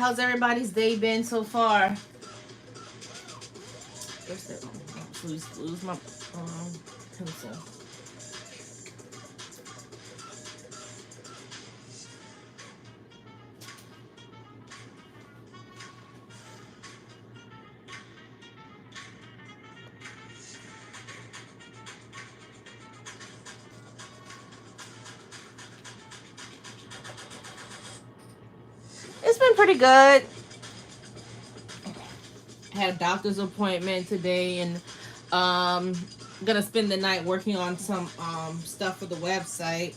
How's everybody's day been so far? Where's that? Lose my pencil. It's been pretty good. Had a doctor's appointment today, and gonna spend the night working on some stuff for the website.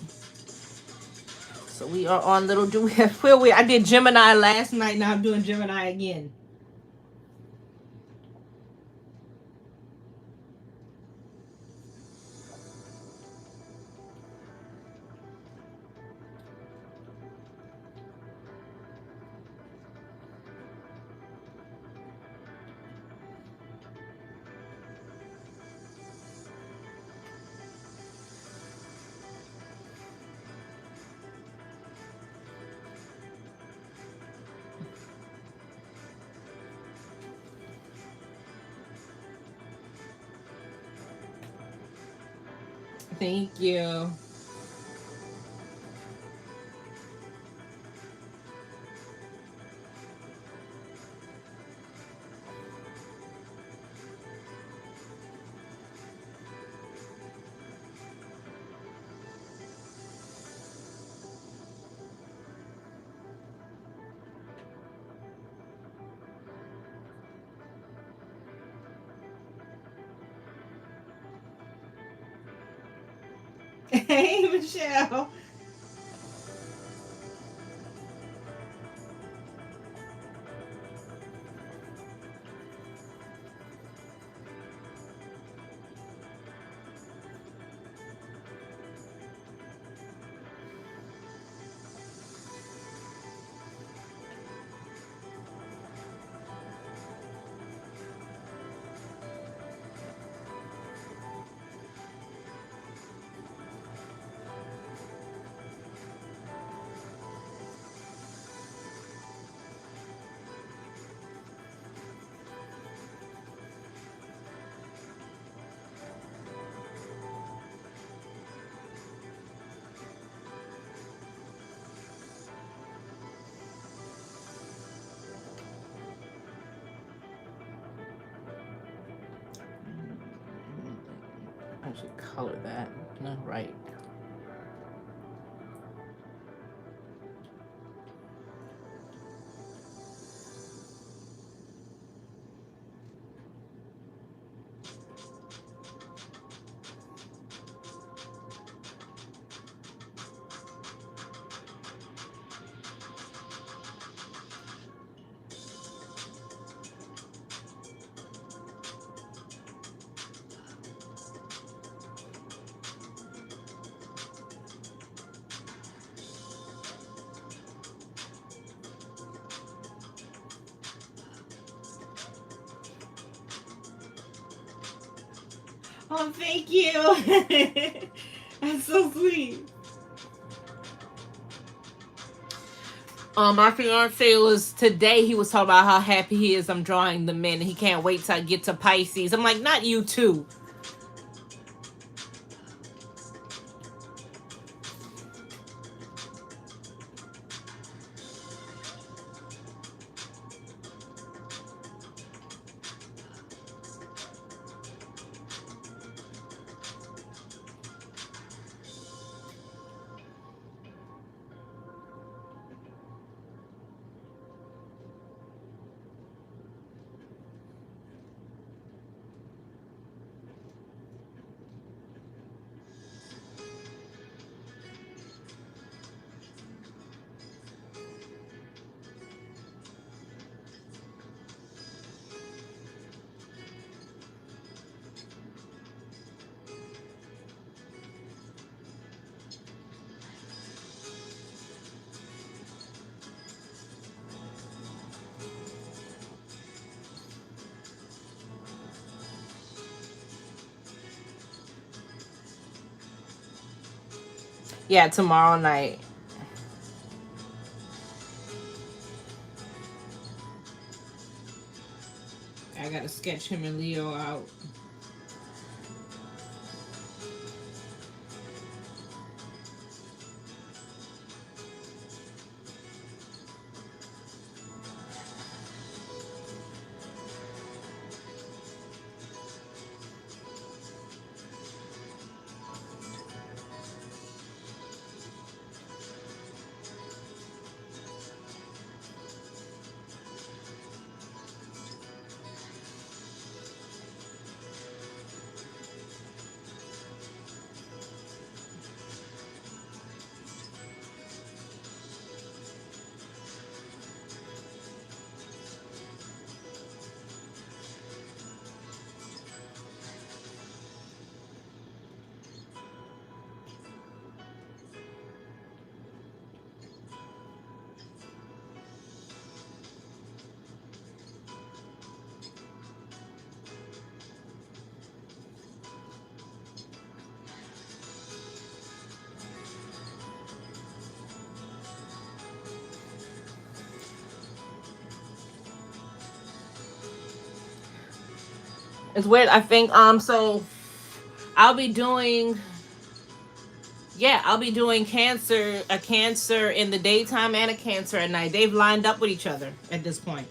So we are on little do we I did Gemini last night, now I'm doing Gemini again. Thank you. Hey, Michelle. I should color that. No, right. Oh, thank you. That's so sweet. My fiance was today. He was talking about how happy he is. I'm drawing the men. He can't wait till I get to Pisces. I'm like, not you too. Yeah, tomorrow night. to sketch him and Leo out. It's weird. I think so I'll be doing yeah, I'll be doing a cancer in the daytime and a cancer at night. They've lined up with each other at this point.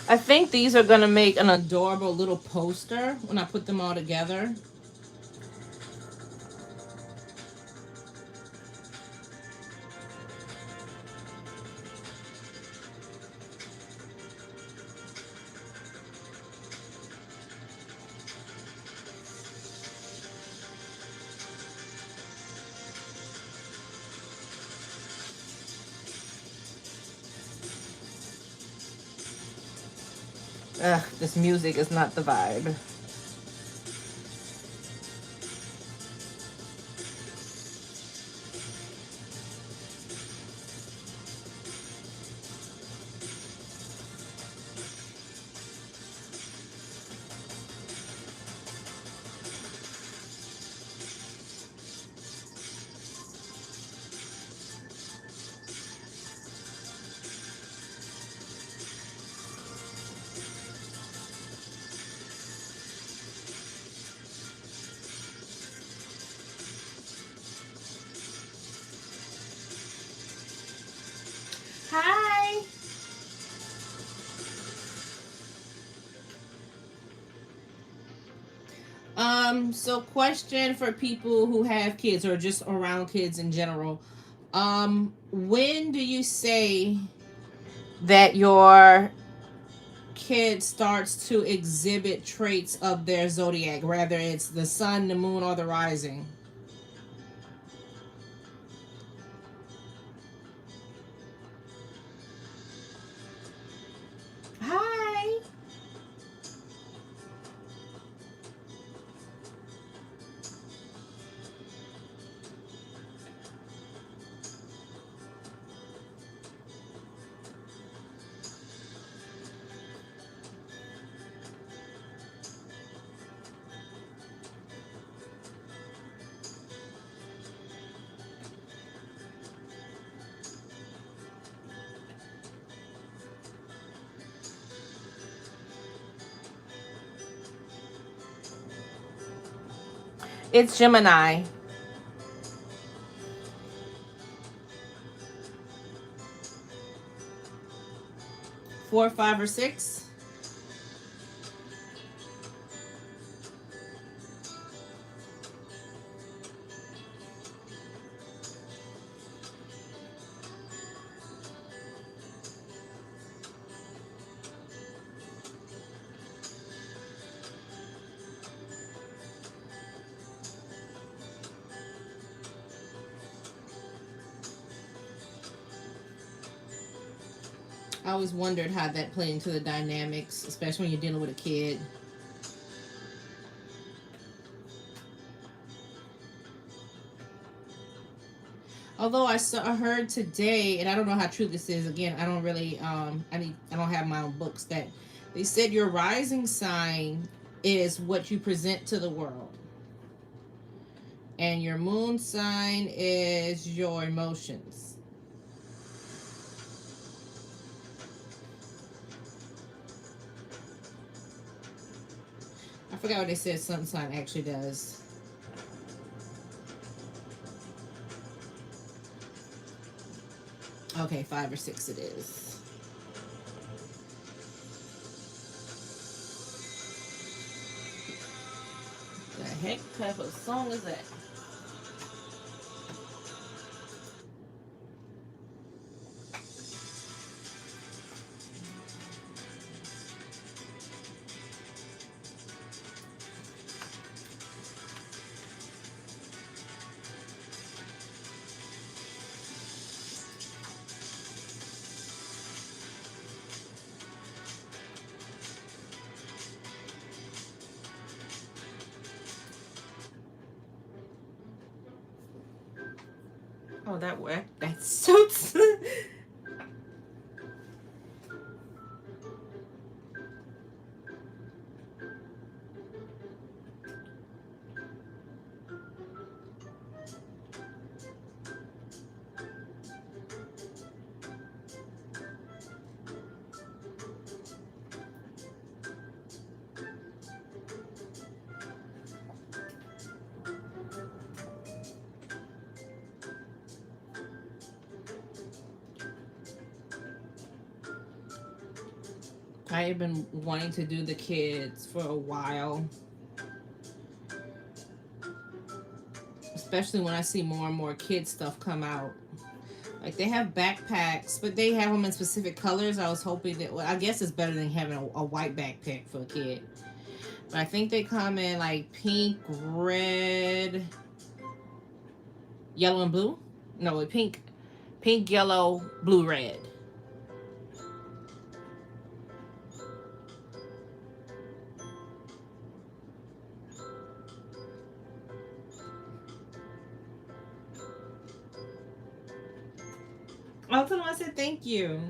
I think these are gonna make an adorable little poster when I put them all together. Ugh, this music is not the vibe. Hi. So question for people who have kids or just around kids in general. When do you say that your kid starts to exhibit traits of their zodiac, whether it's the sun, the moon, or the rising? Hi. It's Gemini. 4, 5, or 6. I always wondered how that played into the dynamics, especially when you're dealing with a kid. Although I heard today, and I don't know how true this is. Again, I don't really I don't have my own books that they said your rising sign is what you present to the world, and your moon sign is your emotions. I forgot what they said sun sign actually does. Okay, 5 or 6 it is. The heck type of song is that? Oh, that worked. That suits. I have been wanting to do the kids for a while, especially when I see more and more kid stuff come out. Like they have backpacks, but they have them in specific colors. I was hoping that, well, I guess it's better than having a white backpack for a kid. But I think they come in like pink, red, yellow, and blue. No, pink, yellow, blue, red. Thank you.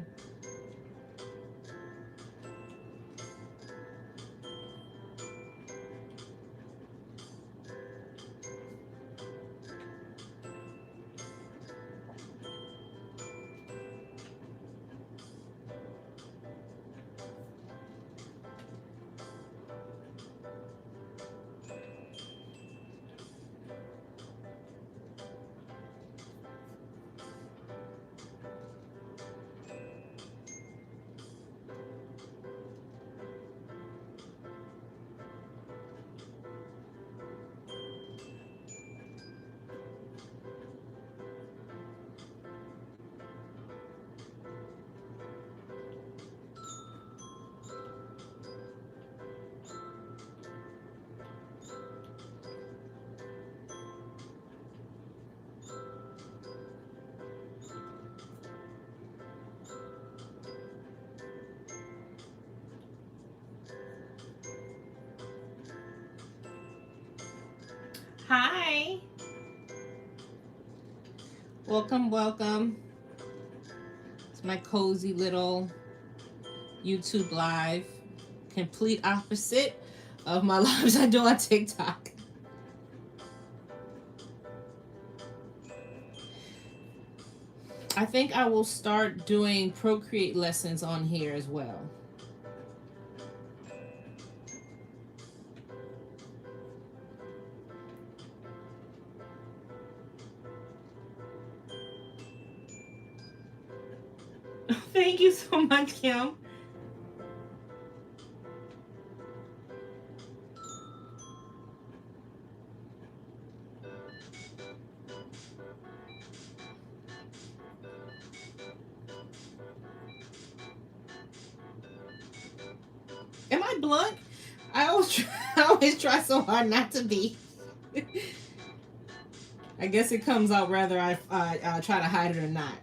Hi. Welcome, welcome. It's my cozy little YouTube live. Complete opposite of my lives I do on TikTok. I think I will start doing Procreate lessons on here as well. Thank you so much, Kim. Am I blunt? I always try so hard not to be. I guess it comes out whether I try to hide it or not.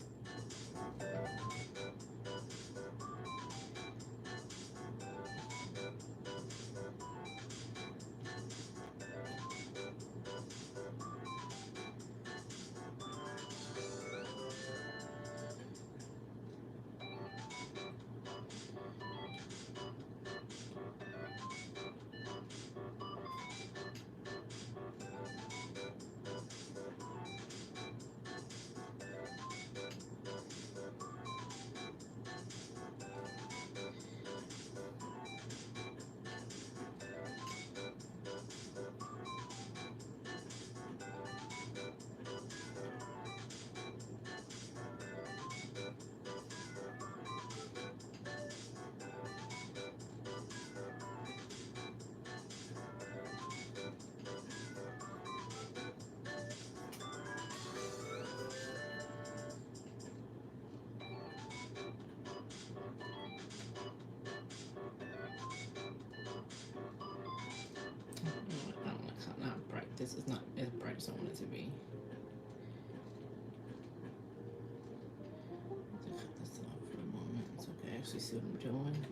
Not bright. This is not as bright as I want it to be. Cut this off for a moment so I can actually see what I'm doing.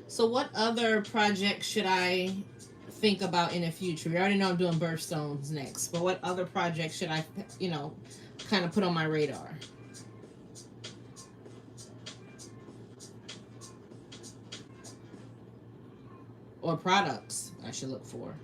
So what other project should I think about in the future? We already know I'm doing birthstones next, but what other project should I, kind of put on my radar? Or products I should look for?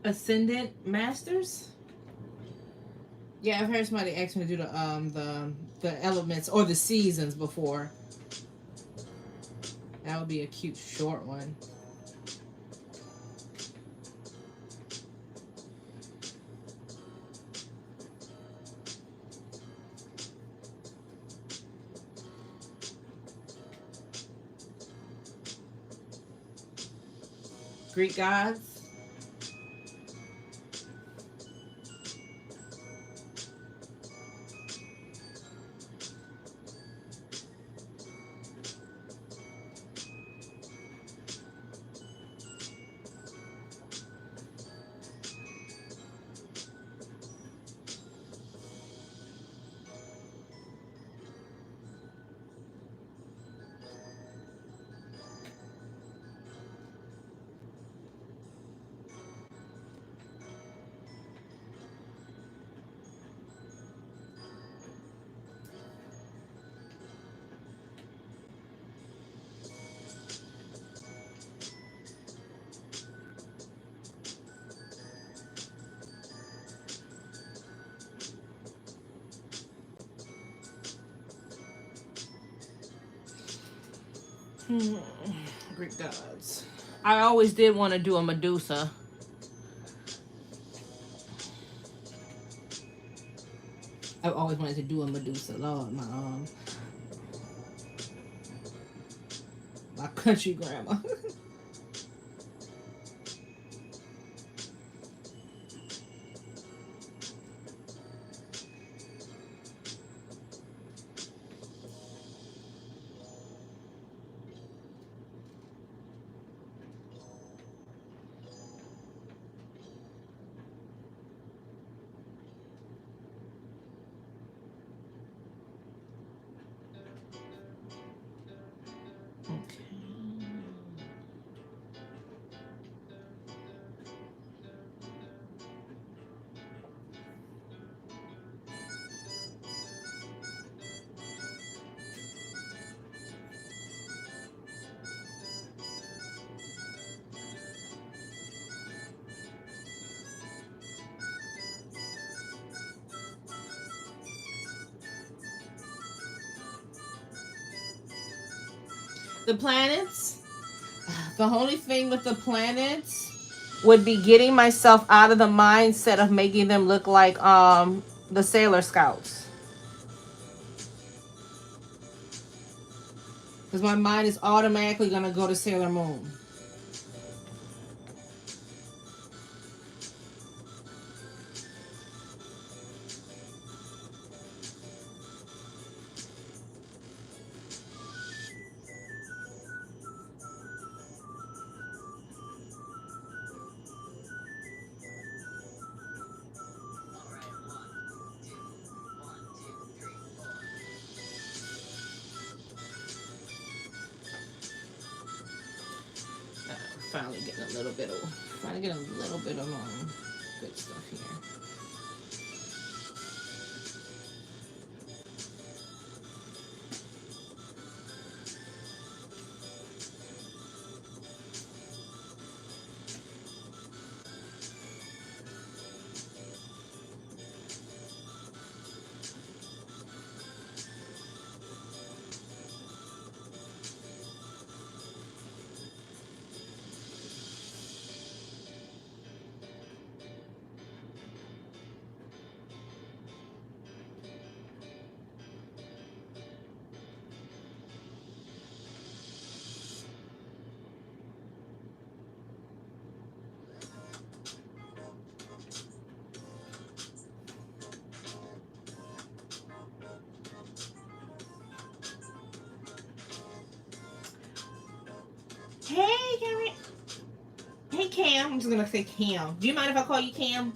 Ascendant Masters. Yeah, I've heard somebody ask me to do the elements or the seasons before. That would be a cute short one. Greek gods. Hmm. Greek gods. I always did want to do a Medusa. I've always wanted to do a Medusa. Lord, my country grandma. The planets. The only thing with the planets would be getting myself out of the mindset of making them look like the Sailor Scouts. Because my mind is automatically gonna go to Sailor Moon. Finally getting a little bit of good stuff here. Hey, Gary. Hey, Cam. I'm just gonna say Cam. Do you mind if I call you Cam?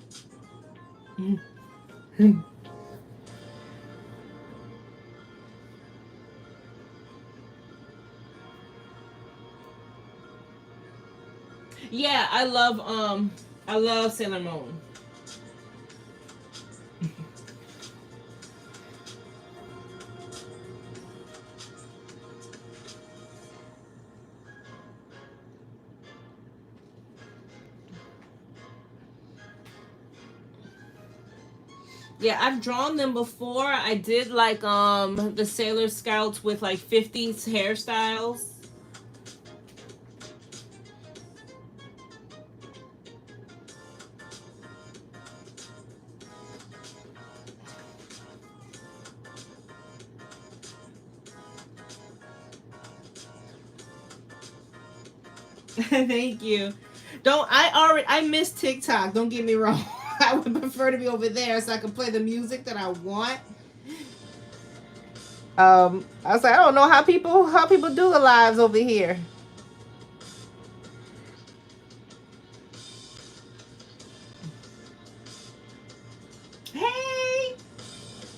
Yeah, I love Sailor Moon. Yeah, I've drawn them before. I did like the Sailor Scouts with like 50s hairstyles. Thank you. Don't I miss TikTok. Don't get me wrong. I would prefer to be over there so I can play the music that I want. I was like, I don't know how people do the lives over here. Hey,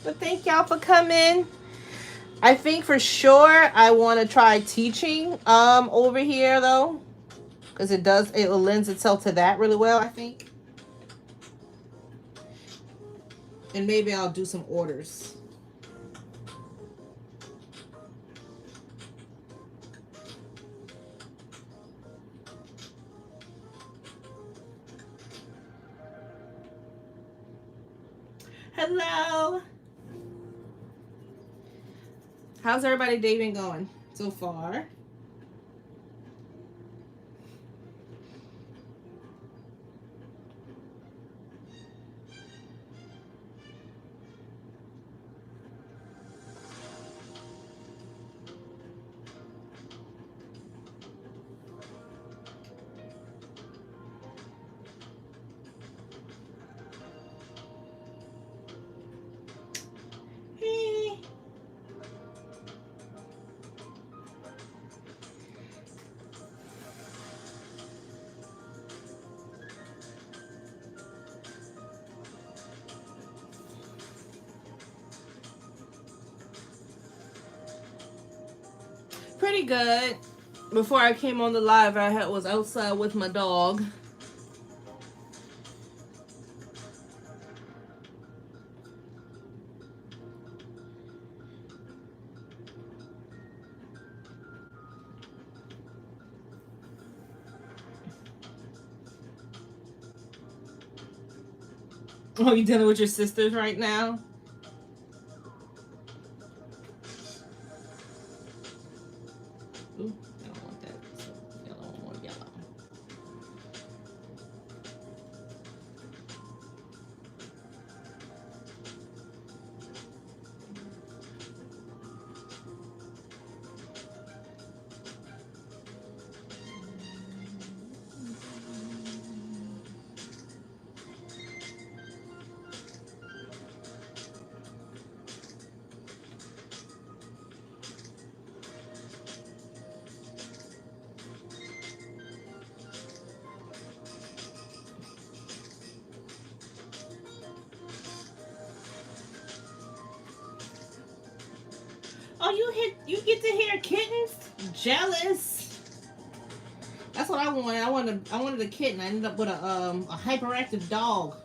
but thank y'all for coming. I think for sure I want to try teaching over here though, because it lends itself to that really well. I think, and maybe I'll do some orders. Hello. How's everybody day been going so far? Hey. Pretty good. Before I came on the live, was outside with my dog. Oh, you dealing with your sisters right now? Ooh, I don't want that. So yellow, more yellow. Oh, you get to hear kittens? Jealous. That's what I wanted. I wanted a kitten. I ended up with a hyperactive dog.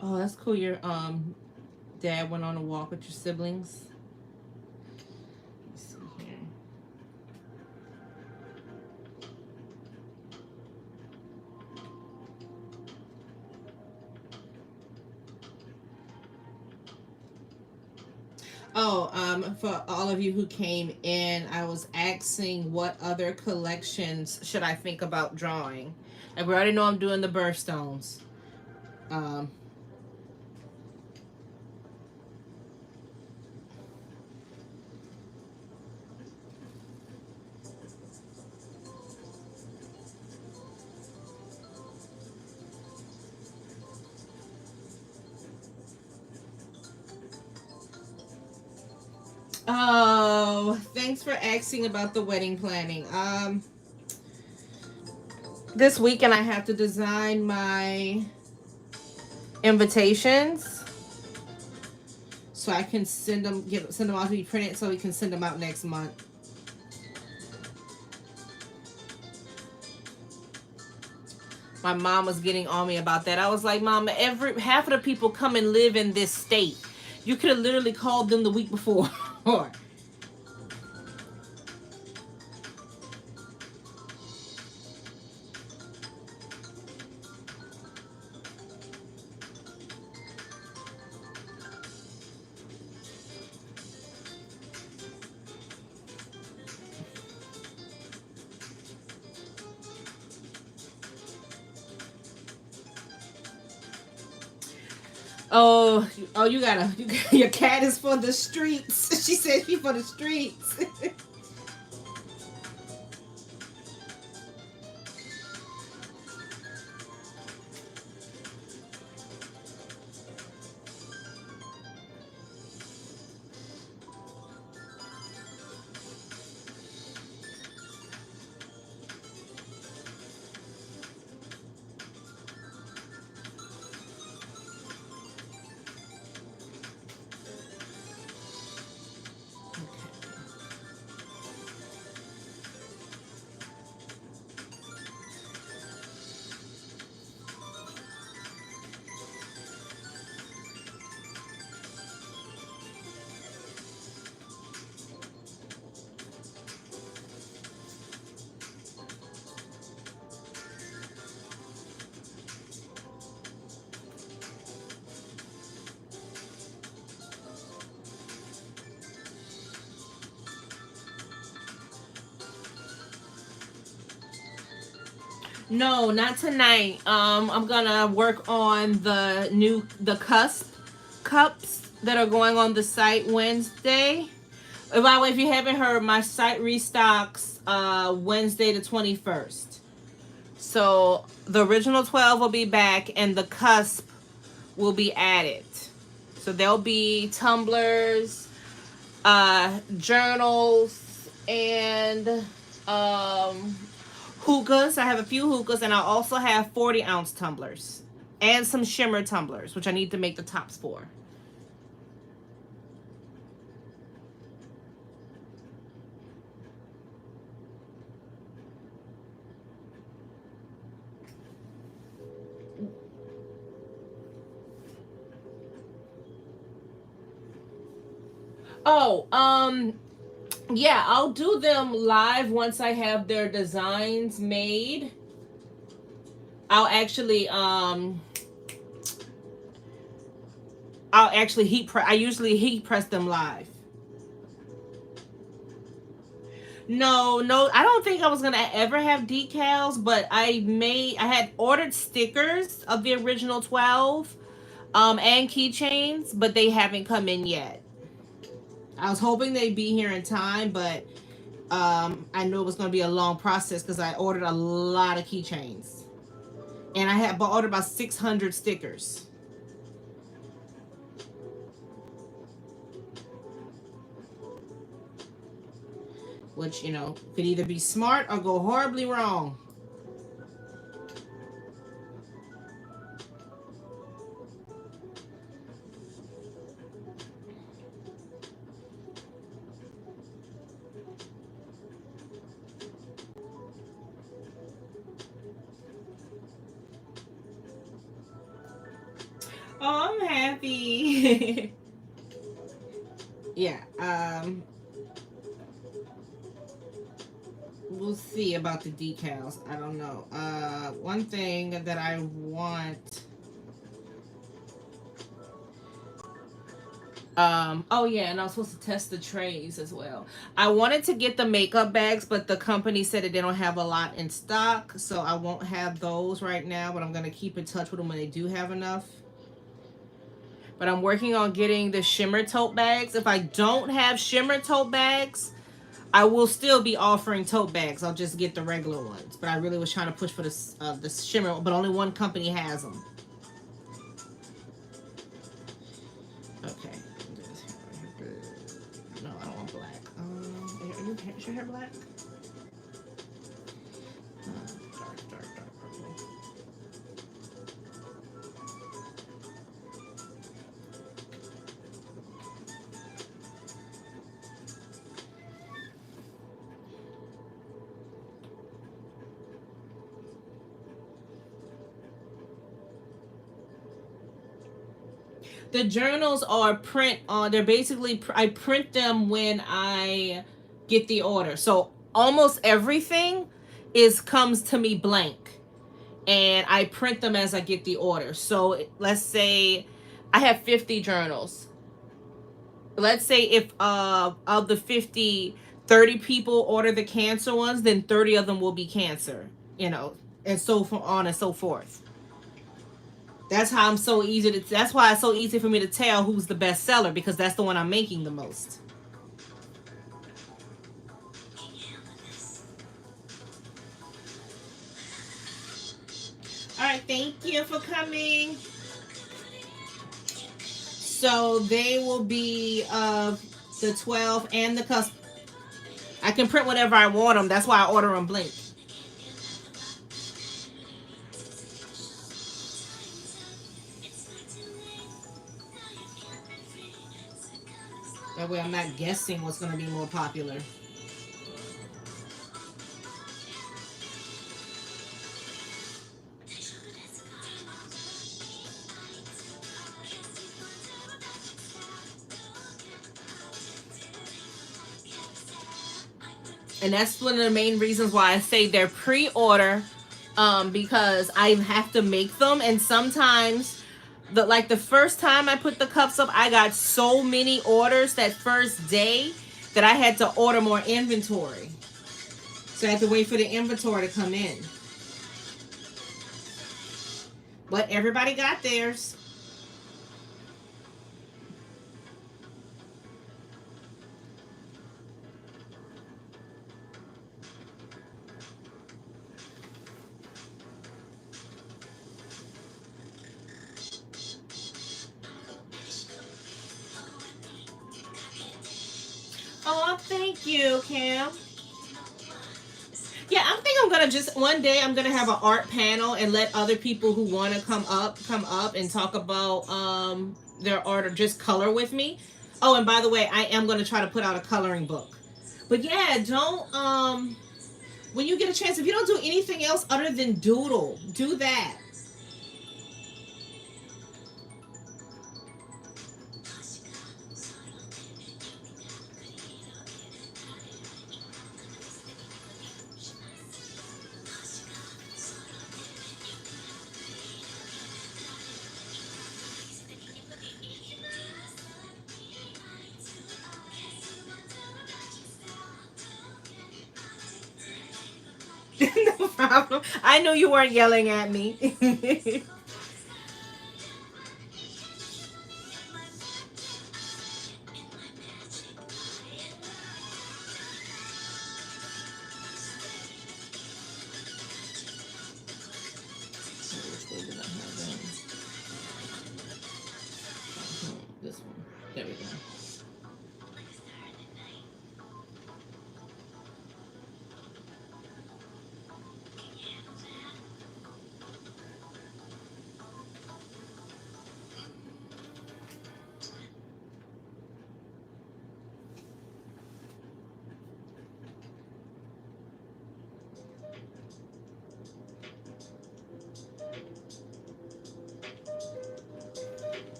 Oh, that's cool. Your dad went on a walk with your siblings. Let's see here. Oh, for all of you who came in, I was asking what other collections should I think about drawing. Like we already know I'm doing the birthstones. Um, oh, thanks for asking about the wedding planning. This weekend I have to design my invitations so I can send them out to be printed so we can send them out next month. My mom was getting on me about that. I was like, Mom, every half of the people come and live in this state. You could have literally called them the week before. Oh, oh, your cat is for the streets. She said she for the streets. No, not tonight. I'm gonna work on the cusp cups that are going on the site Wednesday. By the way, if you haven't heard, my site restocks Wednesday the 21st. So the original 12 will be back and the cusp will be added. So there'll be tumblers, journals, and hookahs. I have a few hookahs, and I also have 40-ounce tumblers and some shimmer tumblers, which I need to make the tops for. Oh, yeah, I'll do them live once I have their designs made. I'll actually heat press. I usually heat press them live. No, no, I don't think I was gonna ever have decals, but I had ordered stickers of the original 12, and keychains, but they haven't come in yet. I was hoping they'd be here in time, but I knew it was gonna be a long process because I ordered a lot of keychains, and I had ordered about 600 stickers. Which, could either be smart or go horribly wrong. Oh, I'm happy. Yeah, we'll see about the decals. I don't know. One thing that I want. Oh yeah, and I was supposed to test the trays as well. I wanted to get the makeup bags, but the company said that they don't have a lot in stock, so I won't have those right now, but I'm gonna keep in touch with them when they do have enough. But I'm working on getting the shimmer tote bags. If I don't have shimmer tote bags, I will still be offering tote bags. I'll just get the regular ones. But I really was trying to push for the shimmer, but only one company has them. Okay. No, I don't want black. Is your hair black? Dark purple. The journals are print on. They're basically I print them when I get the order. So almost everything is comes to me blank, and I print them as I get the order. So let's say I have 50 journals. Let's say if of the 50, 30 people order the cancer ones, then 30 of them will be cancer, you know, and so on and so forth. That's how I'm so easy to that's why it's so easy for me to tell who's the best seller, because that's the one I'm making the most. All right, thank you for coming. So they will be the 12 and the custom. I can print whatever I want them. That's why I order them blank. That way I'm not guessing what's going to be more popular. And that's one of the main reasons why I say they're pre-order, because I have to make them. And sometimes the first time I put the cups up, I got so many orders that first day that I had to order more inventory. So I had to wait for the inventory to come in. But everybody got theirs. Oh, thank you, Cam. Yeah, I think I'm gonna just one day I'm gonna have an art panel and let other people who want to come up and talk about their art or just color with me. Oh, and by the way, I am gonna try to put out a coloring book. But yeah, don't when you get a chance, if you don't do anything else other than doodle, do that. No problem. I knew you weren't yelling at me. This one. There we go.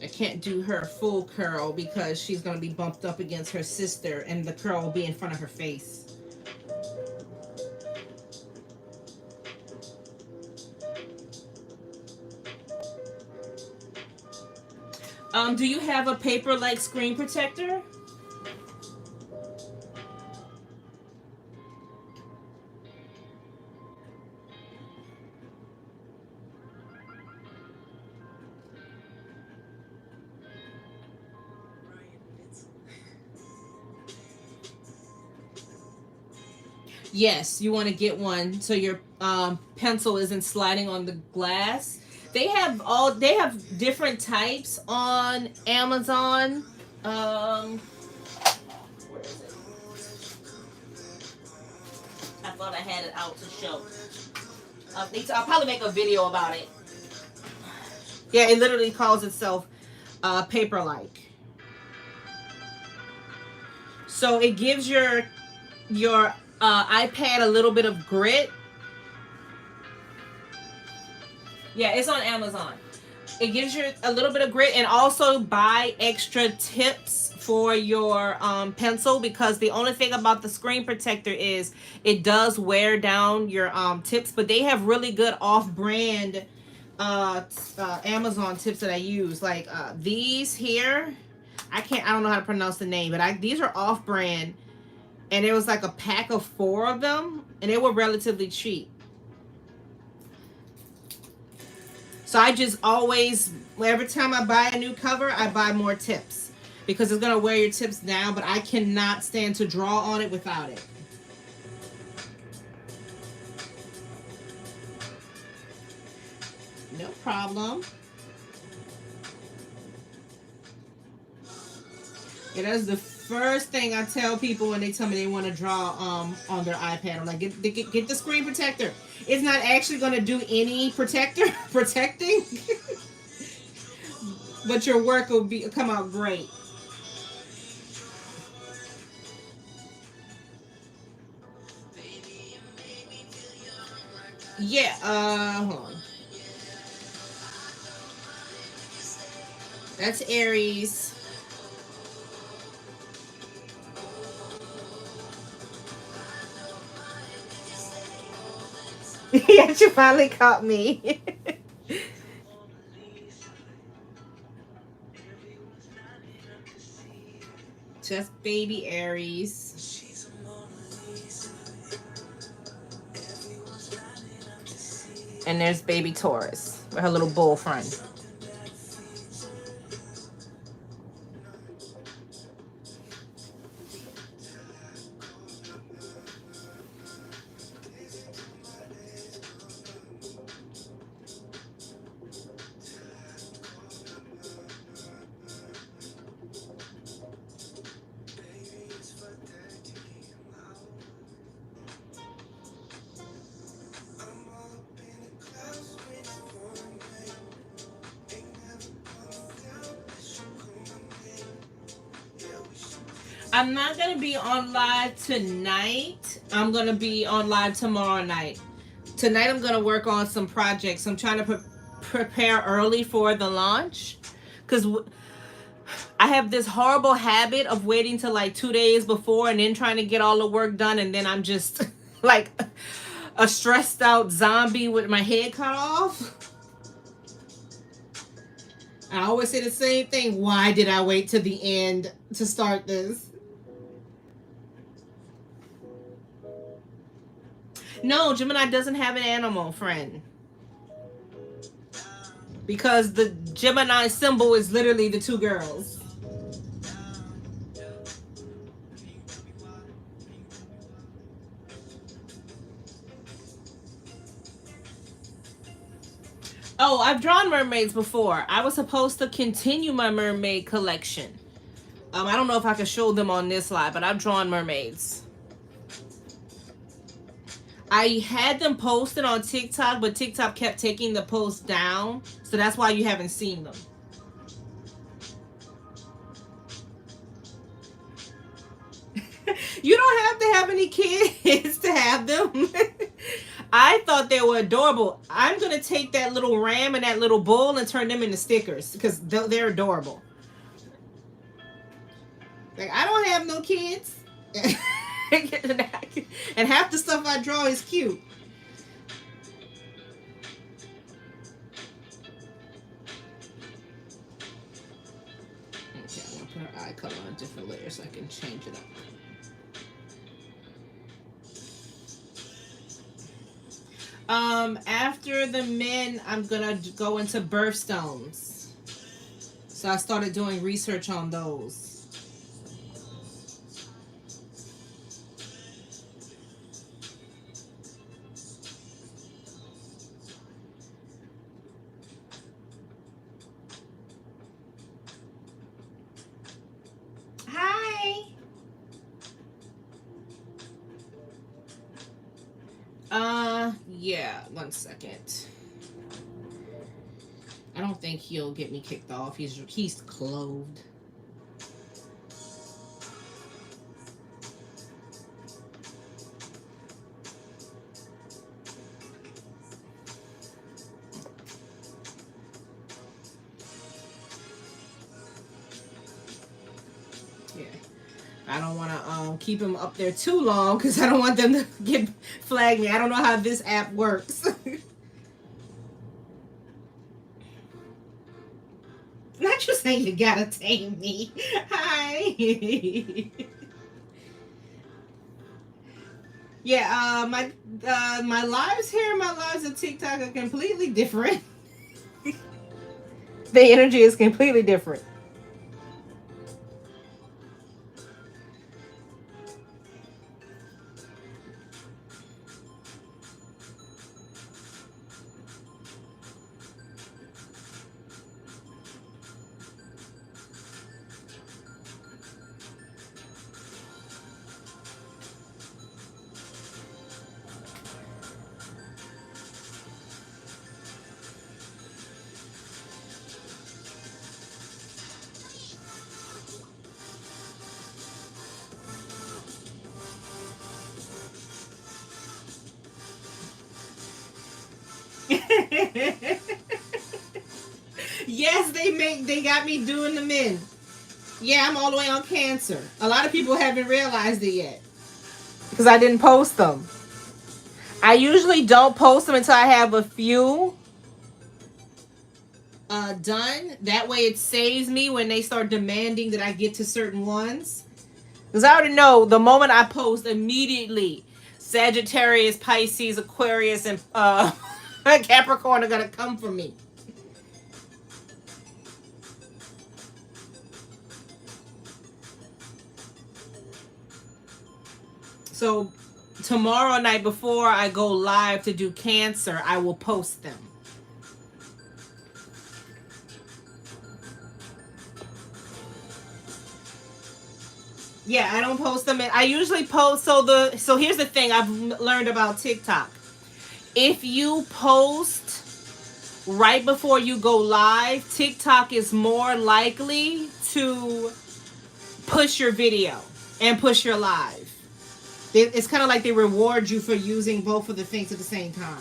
I can't do her full curl because she's going to be bumped up against her sister and the curl will be in front of her face. Do you have a paper like screen protector? Yes, you want to get one so your pencil isn't sliding on the glass. They have different types on Amazon. Um, where is it? I thought I had it out to show. I'll probably make a video about it. Yeah, it literally calls itself Paper-like. So it gives your iPad a little bit of grit. Yeah, it's on Amazon. It gives you a little bit of grit, and also buy extra tips for your pencil, because the only thing about the screen protector is it does wear down your tips, but they have really good off-brand Amazon tips that I use, like these here. I don't know how to pronounce the name, but these are off-brand, and it was like a pack of 4 of them, and they were relatively cheap. So I just always, every time I buy a new cover, I buy more tips, because it's going to wear your tips down, but I cannot stand to draw on it without it. No problem. Yeah, that's the first thing I tell people when they tell me they want to draw on their iPad. I'm like, get the screen protector. It's not actually going to do any protecting, but your work will come out great. Yeah, hold on. That's Aries. Yeah, you finally caught me. Just baby Aries. And there's baby Taurus with her little bull friend. I'm not going to be on live tonight. I'm going to be on live tomorrow night. Tonight I'm going to work on some projects. I'm trying to prepare early for the launch, because I have this horrible habit of waiting till like 2 days before and then trying to get all the work done, and then I'm just like a stressed out zombie with my head cut off. I always say the same thing. Why did I wait to the end to start this? No, Gemini doesn't have an animal friend, because the Gemini symbol is literally the 2 girls. Oh, I've drawn mermaids before. I was supposed to continue my mermaid collection. I don't know if I can show them on this live, but I've drawn mermaids. I had them posted on TikTok, but TikTok kept taking the post down, so that's why you haven't seen them. You don't have to have any kids to have them. I thought they were adorable. I'm going to take that little ram and that little bull and turn them into stickers, because they're adorable. Like, I don't have no kids. And half the stuff I draw is cute. Okay, I'm going to put her eye color on a different layer so I can change it up. After the men, I'm gonna go into birthstones. So I started doing research on those. Hi. Yeah, 1 second. I don't think he'll get me kicked off. He's clothed. I don't want to keep them up there too long because I don't want them to get flag me. I don't know how this app works. Not just saying you gotta tame me. Hi. Yeah, my lives here, my lives on TikTok are completely different. The energy is completely different. Yes, they got me doing the men. Yeah, I'm all the way on Cancer. A lot of people haven't realized it yet because I didn't post them. I usually don't post them until I have a few done. That way it saves me when they start demanding that I get to certain ones. Because I already know the moment I post, immediately Sagittarius, Pisces, Aquarius, and Capricorn are going to come for me. So tomorrow night before I go live to do Cancer, I will post them. Yeah, I don't post them. I usually post. So here's the thing I've learned about TikTok. If you post right before you go live, TikTok is more likely to push your video and push your live. It's kind of like they reward you for using both of the things at the same time.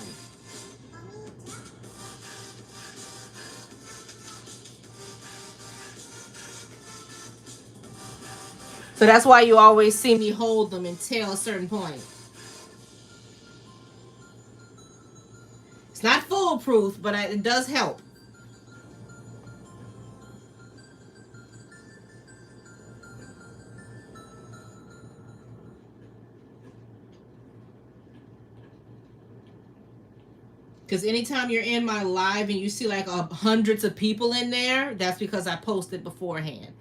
So that's why you always see me hold them until a certain point. It's not foolproof, but it does help. Because anytime you're in my live and you see like hundreds of people in there, that's because I posted beforehand.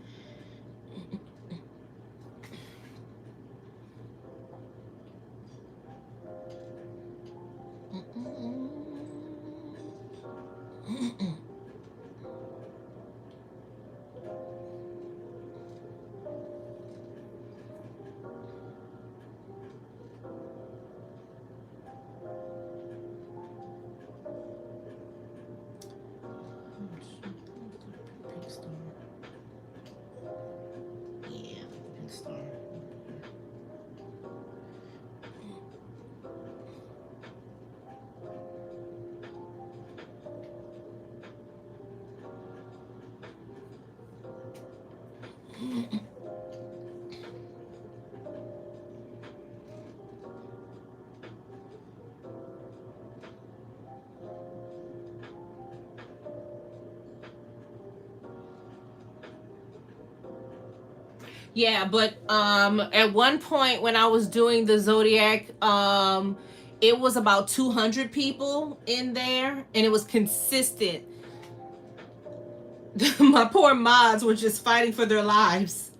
Yeah, but at one point when I was doing the zodiac, it was about 200 people in there and it was consistent. My poor mods were just fighting for their lives.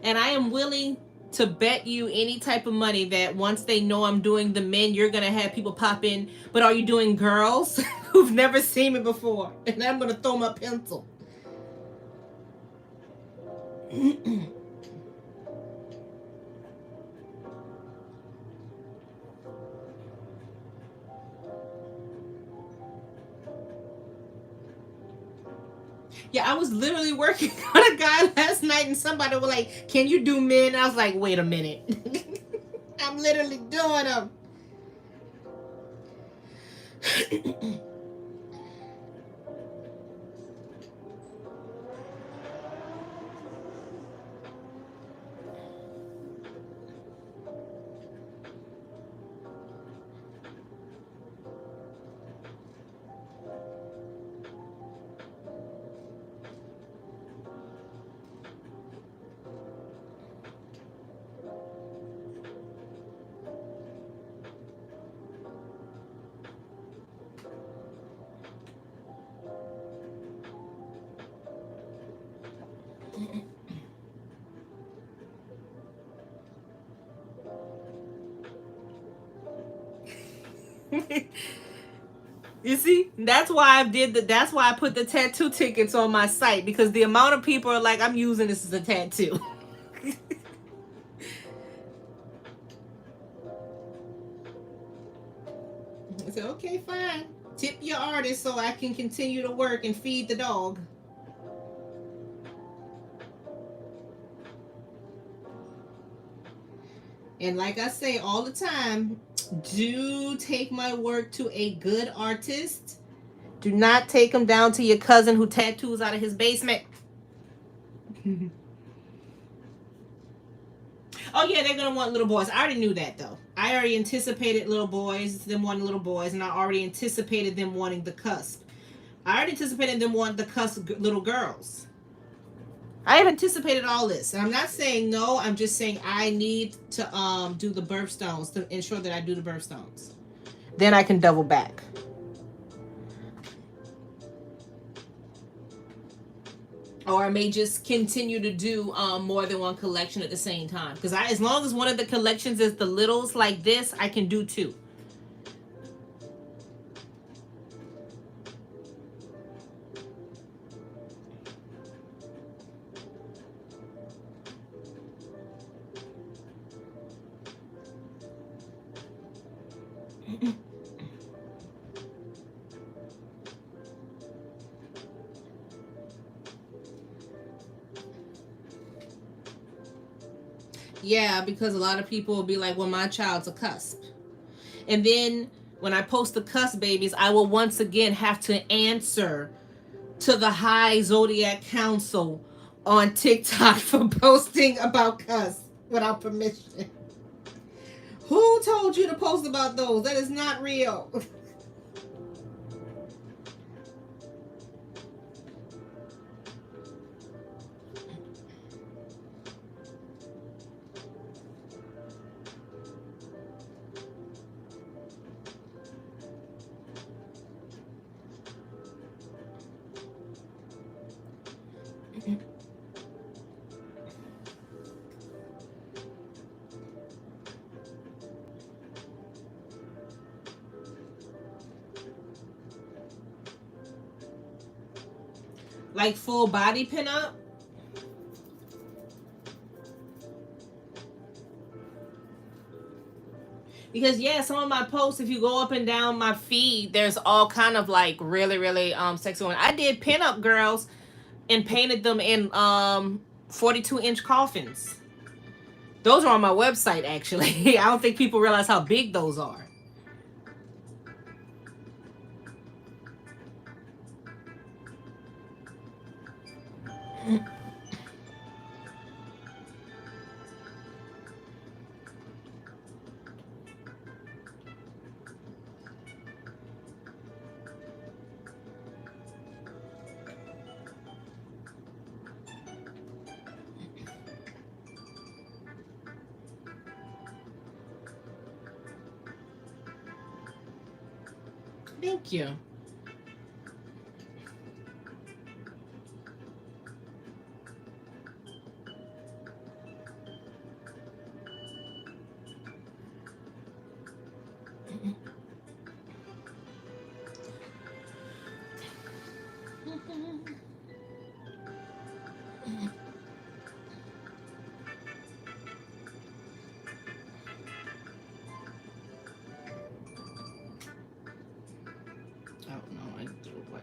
And I am willing to bet you any type of money that once they know I'm doing the men, you're going to have people pop in. But are you doing girls who've never seen me before? And I'm going to throw my pencil. Yeah, I was literally working on a guy last night and somebody was like, can you do men? I was like, wait a minute. I'm literally doing them. You see, that's why I did the. That's why I put the tattoo tickets on my site, because the amount of people are like, I'm using this as a tattoo. I said, okay, fine. Tip your artist so I can continue to work and feed the dog. And like I say all the time, do take my work to a good artist. Do not take him down to your cousin who tattoos out of his basement. Oh yeah, they're gonna want little boys. I already knew that though. I already anticipated little boys, them wanting little boys, and I already anticipated them wanting the cusp. I already anticipated them wanting the cusp little girls. I have anticipated all this, and I'm not saying no. I'm just saying I need to do the birthstones to ensure that I do the birthstones. Then I can double back. Or I may just continue to do more than one collection at the same time. Because as long as one of the collections is the littles like this, I can do two. Yeah, because a lot of people will be like, well, my child's a cusp. And then when I post the cusp babies, I will once again have to answer to the High Zodiac Council on TikTok for posting about cusp without permission. Who told you to post about those? That is not real. Like full body pinup? Because yeah, some of my posts, if you go up and down my feed, there's all kind of like really, really sexy one. I did pinup girls and painted them in 42-inch coffins. Those are on my website actually. I don't think people realize how big those are. Thank you. Oh no, I do what?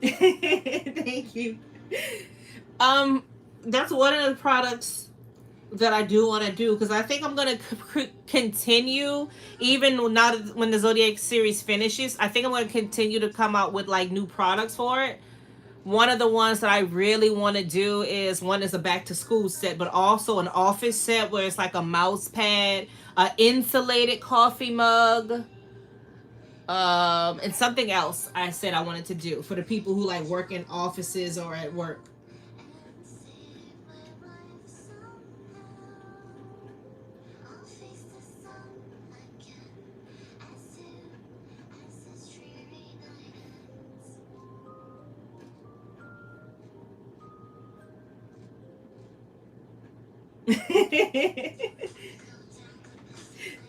Thank you. Um, that's one of the products that I do want to do because I think I'm gonna continue even now that when the Zodiac series finishes. I think I'm gonna continue to come out with like new products for it. One of the ones that I really want to do is one is a back to school set, but also an office set where it's like a mouse pad, a insulated coffee mug, and something else I said I wanted to do for the people who like work in offices or at work.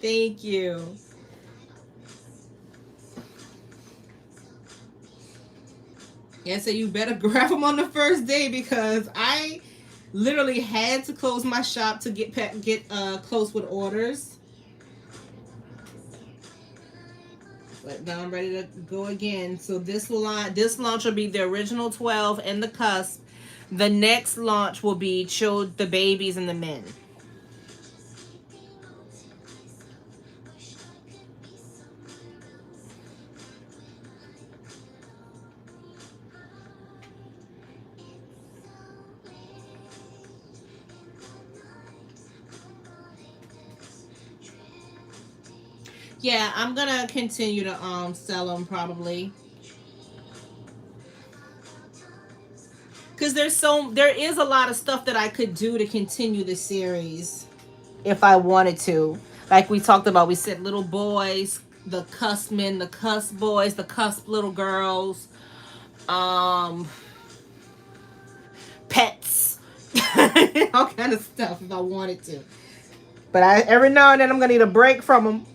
Thank you. Yeah, so you better grab them on the first day because I literally had to close my shop to get close with orders. But now I'm ready to go again. So this launch will be the original 12 and the cusp. The next launch will be the babies and the men. Yeah, I'm gonna continue to sell them probably because there is a lot of stuff that I could do to continue the series if I wanted to. Like we talked about, we said little boys, the cusp men, the cusp boys, the cusp little girls, um, pets, all kind of stuff if I wanted to. But every now and then I'm gonna need a break from them.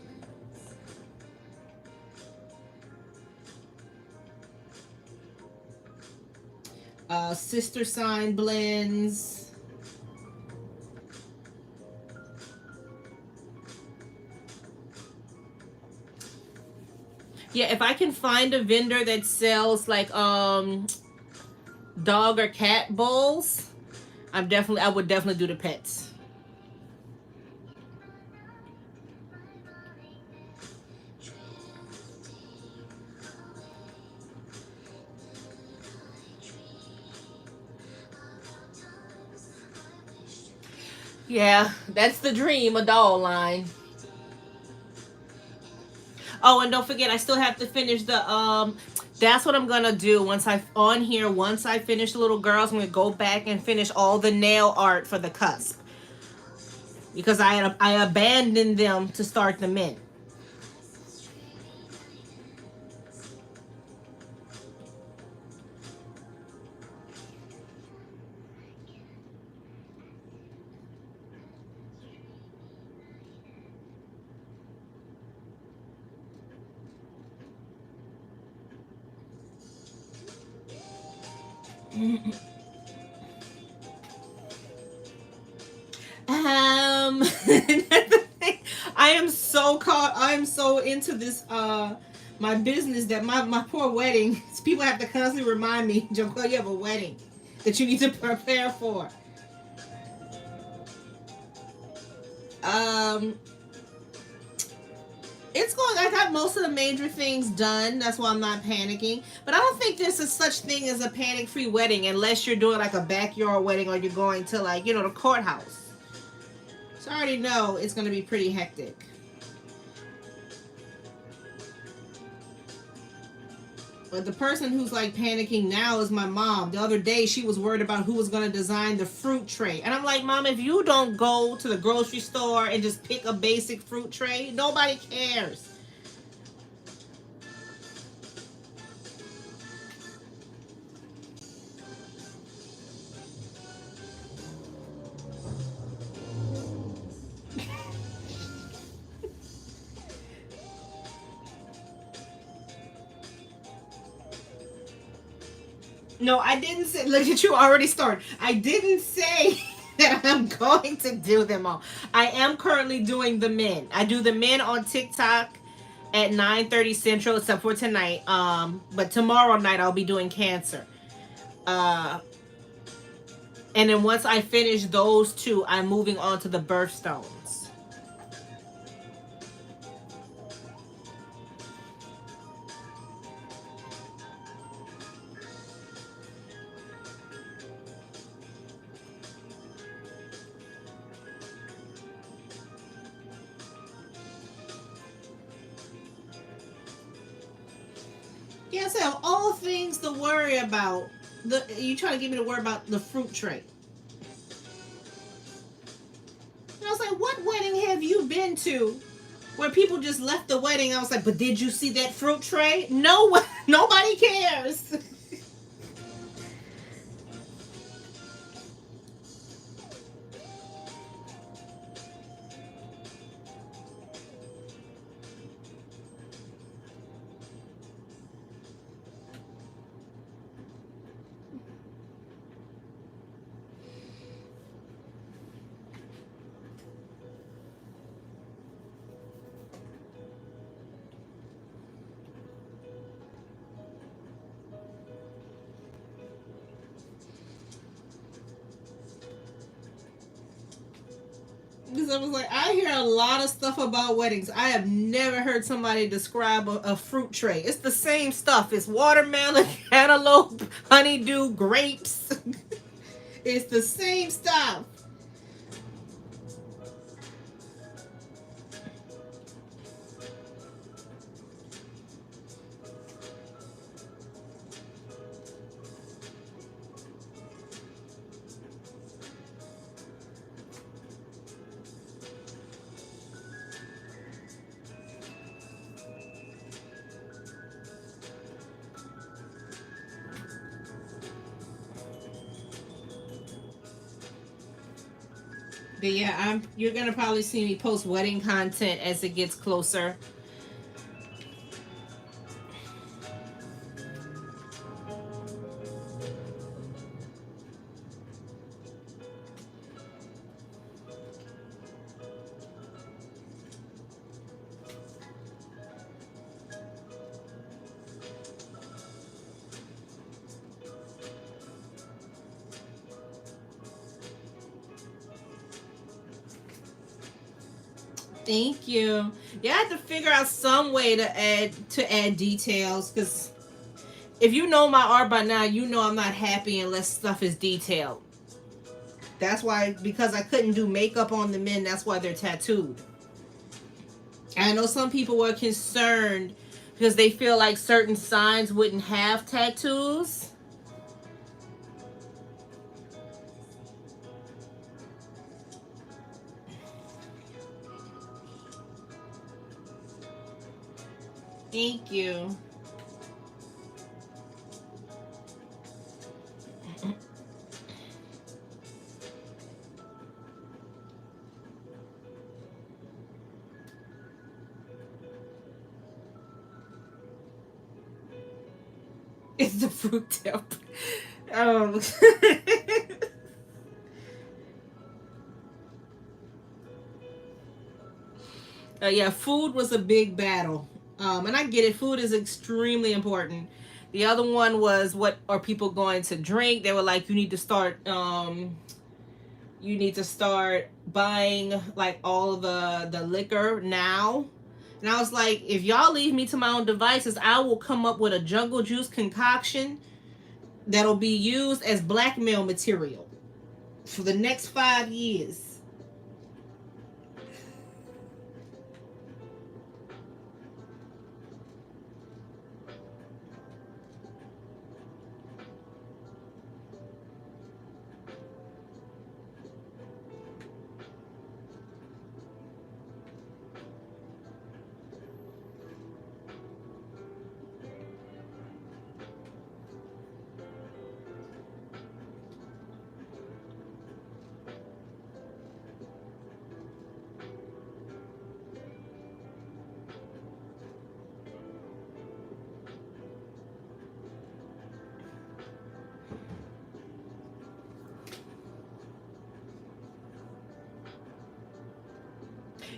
Sister sign blends. Yeah, if I can find a vendor that sells like dog or cat bowls, I would definitely do the pets. Yeah, that's the dream, a doll line. Oh, and don't forget, I still have to finish the that's what I'm gonna do once I finish the little girls, I'm gonna go back and finish all the nail art for the cusp. Because I abandoned them to start the men. I am so caught. I am so into this my business that my poor wedding. People have to constantly remind me, Joel, you have a wedding that you need to prepare for. Um, it's going. I got most of the major things done. That's why I'm not panicking. But I don't think there's a such thing as a panic-free wedding unless you're doing like a backyard wedding or you're going to like the courthouse. So I already know it's going to be pretty hectic. But the person who's like panicking now is my mom. The other day, she was worried about who was going to design the fruit tray. And I'm like, Mom, if you don't go to the grocery store and just pick a basic fruit tray, nobody cares. No, I didn't say. Look at you already started. I didn't say that I'm going to do them all. I am currently doing the men. I do the men on TikTok at 9:30 Central, except for tonight. But tomorrow night I'll be doing Cancer. Uh, and then once I finish those two, I'm moving on to the birthstones. Yes, I have all things to worry about. You trying to get me to worry about the fruit tray? And I was like, what wedding have you been to where people just left the wedding? I was like, but did you see that fruit tray? No, nobody cares. Because I was like, I hear a lot of stuff about weddings. I have never heard somebody describe a fruit tray. It's the same stuff. It's watermelon, cantaloupe, honeydew, grapes. It's the same stuff. But yeah, you're gonna probably see me post wedding content as it gets closer. Thank you. Yeah, I had to figure out some way to add details because if you know my art by now, you know I'm not happy unless stuff is detailed. That's why, because I couldn't do makeup on the men, that's why they're tattooed. I know some people were concerned because they feel like certain signs wouldn't have tattoos. Thank you. It's the fruit tip. Um, yeah, food was a big battle. And I get it. Food is extremely important. The other one was, what are people going to drink? They were like, you need to start buying like all the liquor now. And I was like, if y'all leave me to my own devices, I will come up with a jungle juice concoction that'll be used as blackmail material for the next 5 years.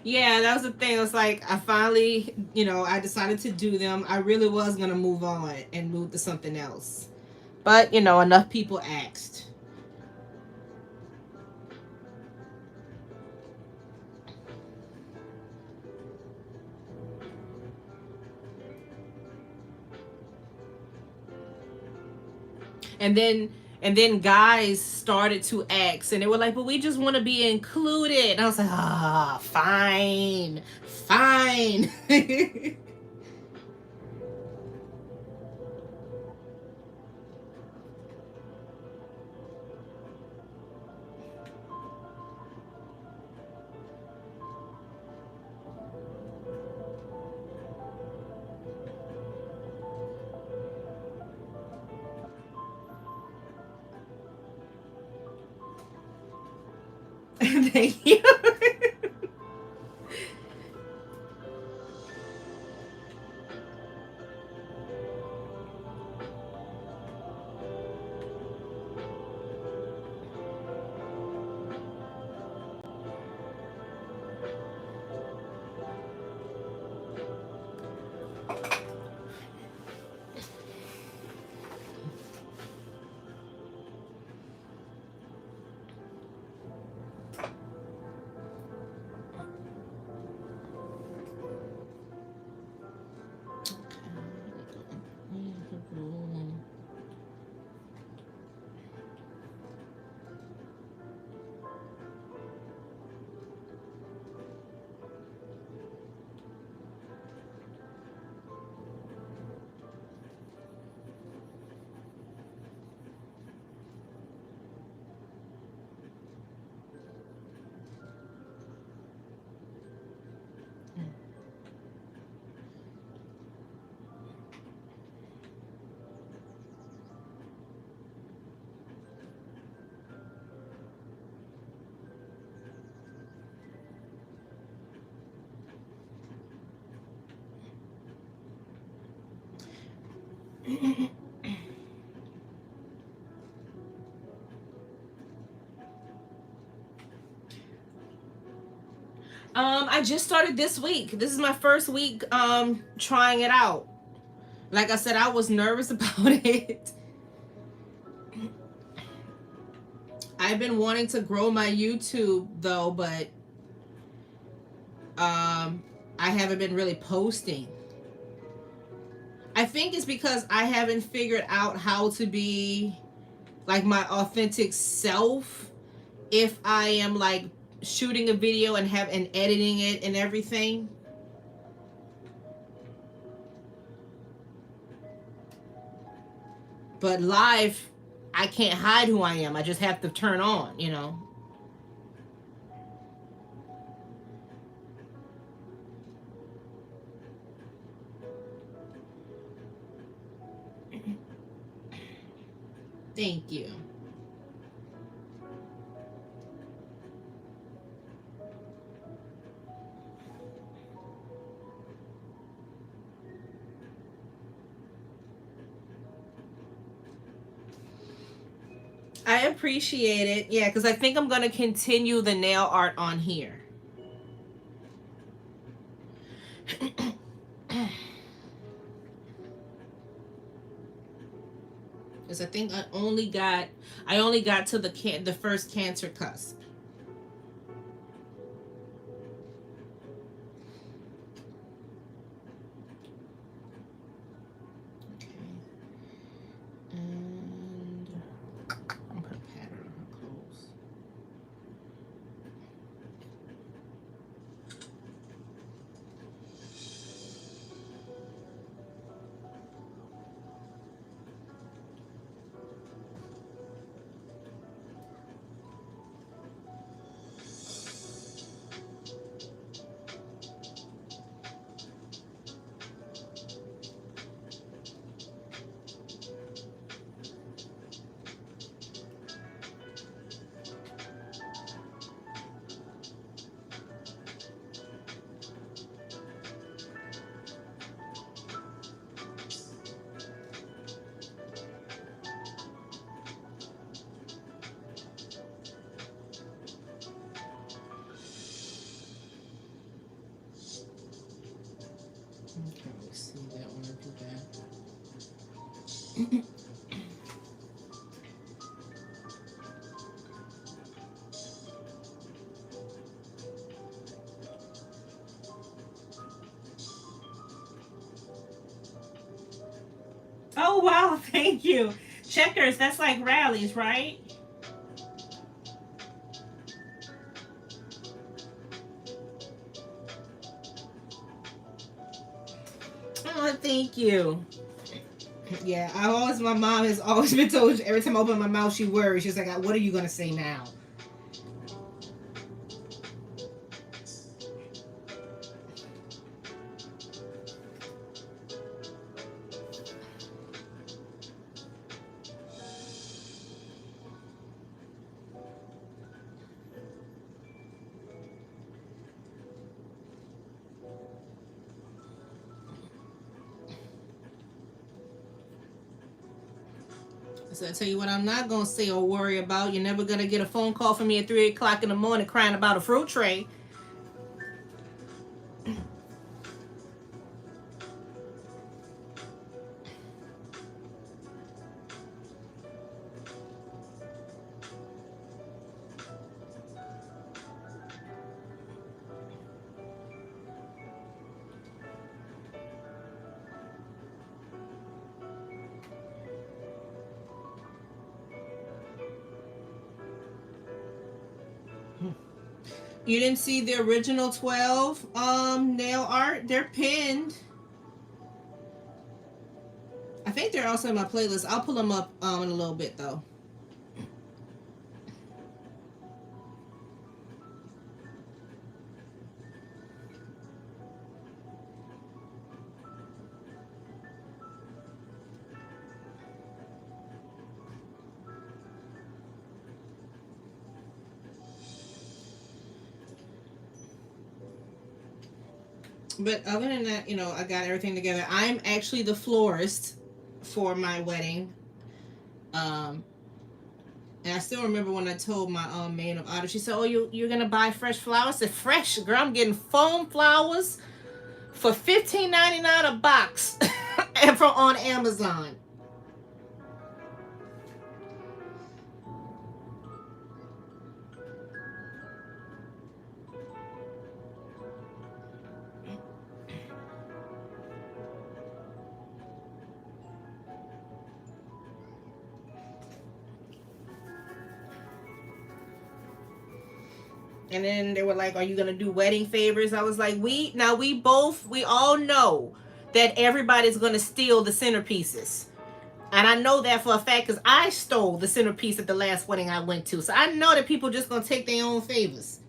Yeah, that was the thing. It was like I finally, I decided to do them. I really was gonna move on and move to something else, but enough people asked. And then guys started to ask, and they were like, "But we just want to be included." And I was like, "Ah, fine, fine." Thank you. I just started this week. This is my first week trying it out. Like I said, I was nervous about it. I've been wanting to grow my YouTube though, but I haven't been really posting. I think it's because I haven't figured out how to be like my authentic self if I am like shooting a video and editing it and everything. But live, I can't hide who I am. I just have to turn on. Thank you. I appreciate it. Yeah, because I think I'm going to continue the nail art on here. Because I think I only got to the first Cancer cusp. Okay. And I'm gonna put a pattern on her clothes. can't really see that one if you can. Oh, wow. Thank you. Checkers, that's like rallies, right? Oh, thank you. Yeah, my mom has always been told every time I open my mouth, she worries. She's like, "What are you gonna say now?" So I tell you what, I'm not gonna say or worry about. You're never gonna get a phone call from me at 3 o'clock in the morning crying about a fruit tray. You didn't see the original 12 nail art? They're pinned. I think they're also in my playlist. I'll pull them up in a little bit though. But other than that, I got everything together. I'm actually the florist for my wedding. Um, and I still remember when I told my maid of honor, she said, "Oh, you're gonna buy fresh flowers?" I said, "Fresh, girl. I'm getting foam flowers for 15.99 a box, and from on Amazon." And then they were like, "Are you gonna do wedding favors?" I was like, we all know that everybody's gonna steal the centerpieces. And I know that for a fact because I stole the centerpiece at the last wedding I went to. So I know that people just gonna take their own favors.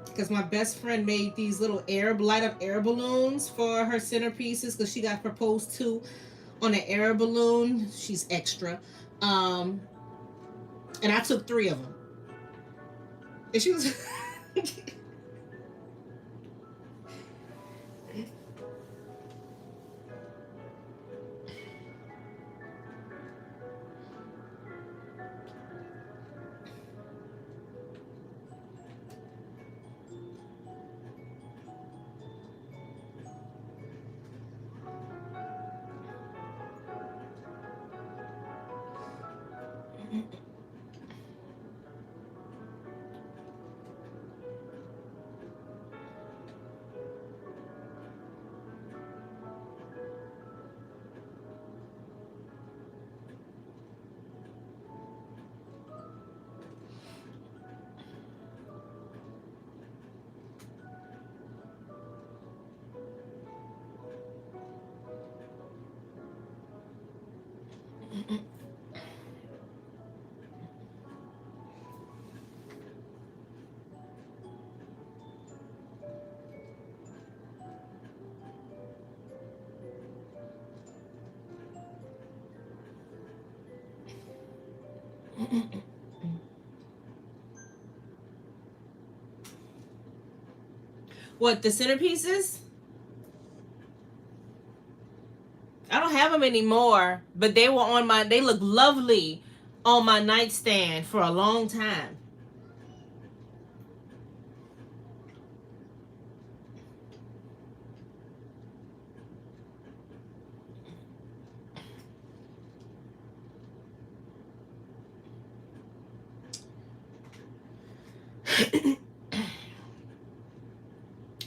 Because my best friend made these little light up air balloons for her centerpieces because she got proposed to on an air balloon. She's extra. Um, and I took three of them. And she was. What, the centerpieces? I don't have them anymore, but they were on my. They look lovely on my nightstand for a long time.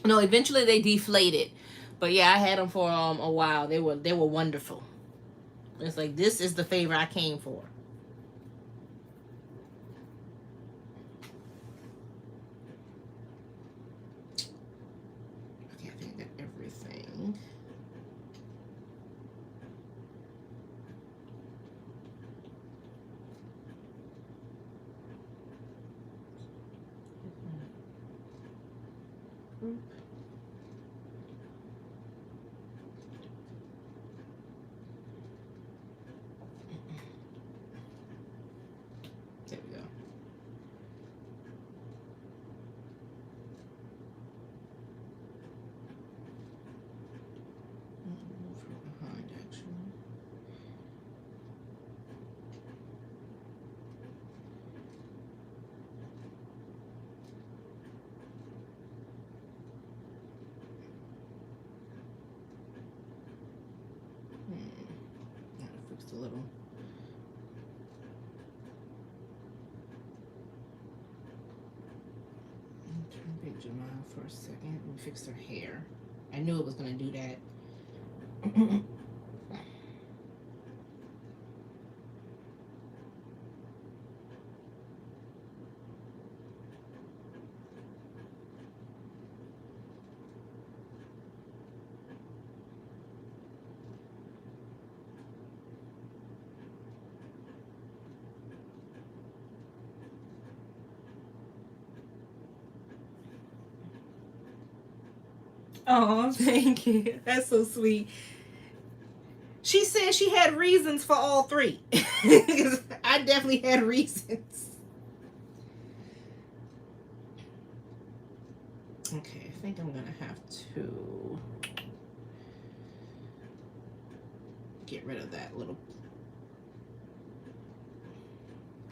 No, eventually they deflated, but yeah, I had them for a while. They were wonderful. It's like this is the favor I came for. Okay, I think I got everything. There we go. Move from behind, actually. Gotta fix a little. Turn Big Gemini for a second and fix her hair. I knew it was gonna do that. Oh, thank you. That's so sweet. She said she had reasons for all three. I definitely had reasons. Okay, I think I'm gonna have to get rid of that little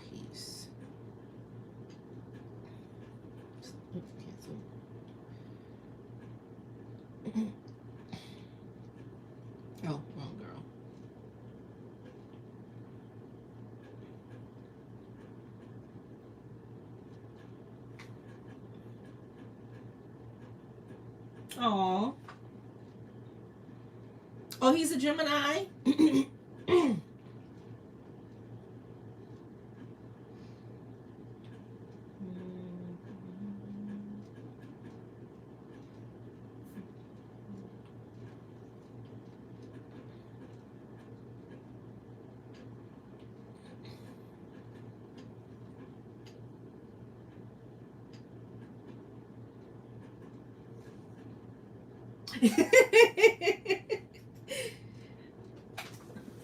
piece. Oops, cancel. Oh, wrong girl. Oh. Oh, he's a Gemini?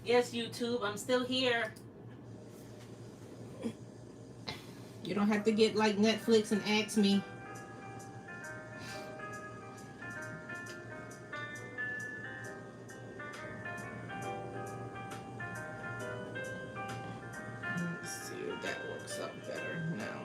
Yes, YouTube, I'm still here. You don't have to get like Netflix and ask me. Let's see if that works out better now.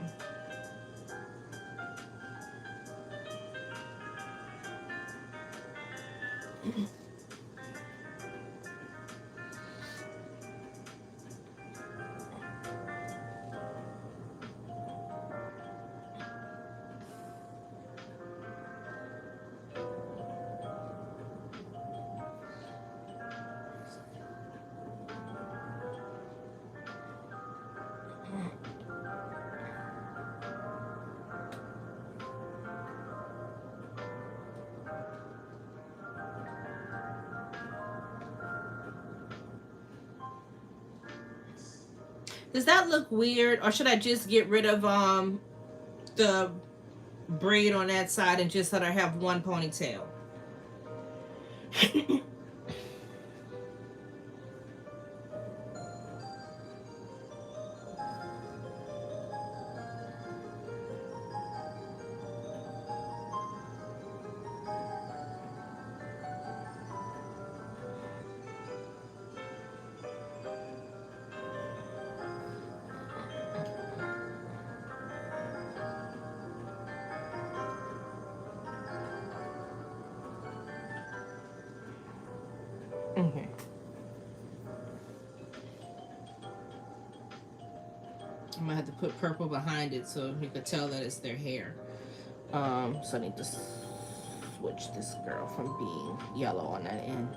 Does that look weird, or should I just get rid of the braid on that side and just let her have one ponytail? gonna have to put purple behind it so you could tell that it's their hair. So I need to switch this girl from being yellow on that end.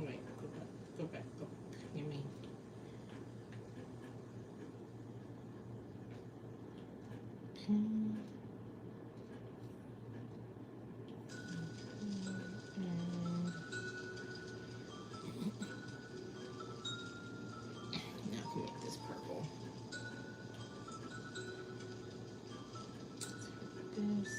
Wait, go back. Give me. Now can make this purple. This.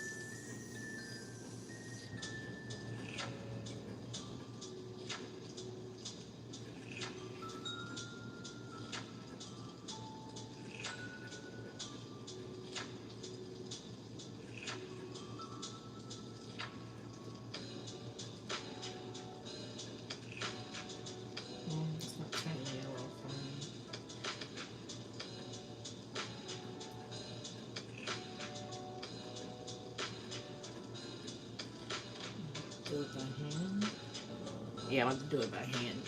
It's not turning yellow for me. Do it by hand. Yeah, I want to do it by hand.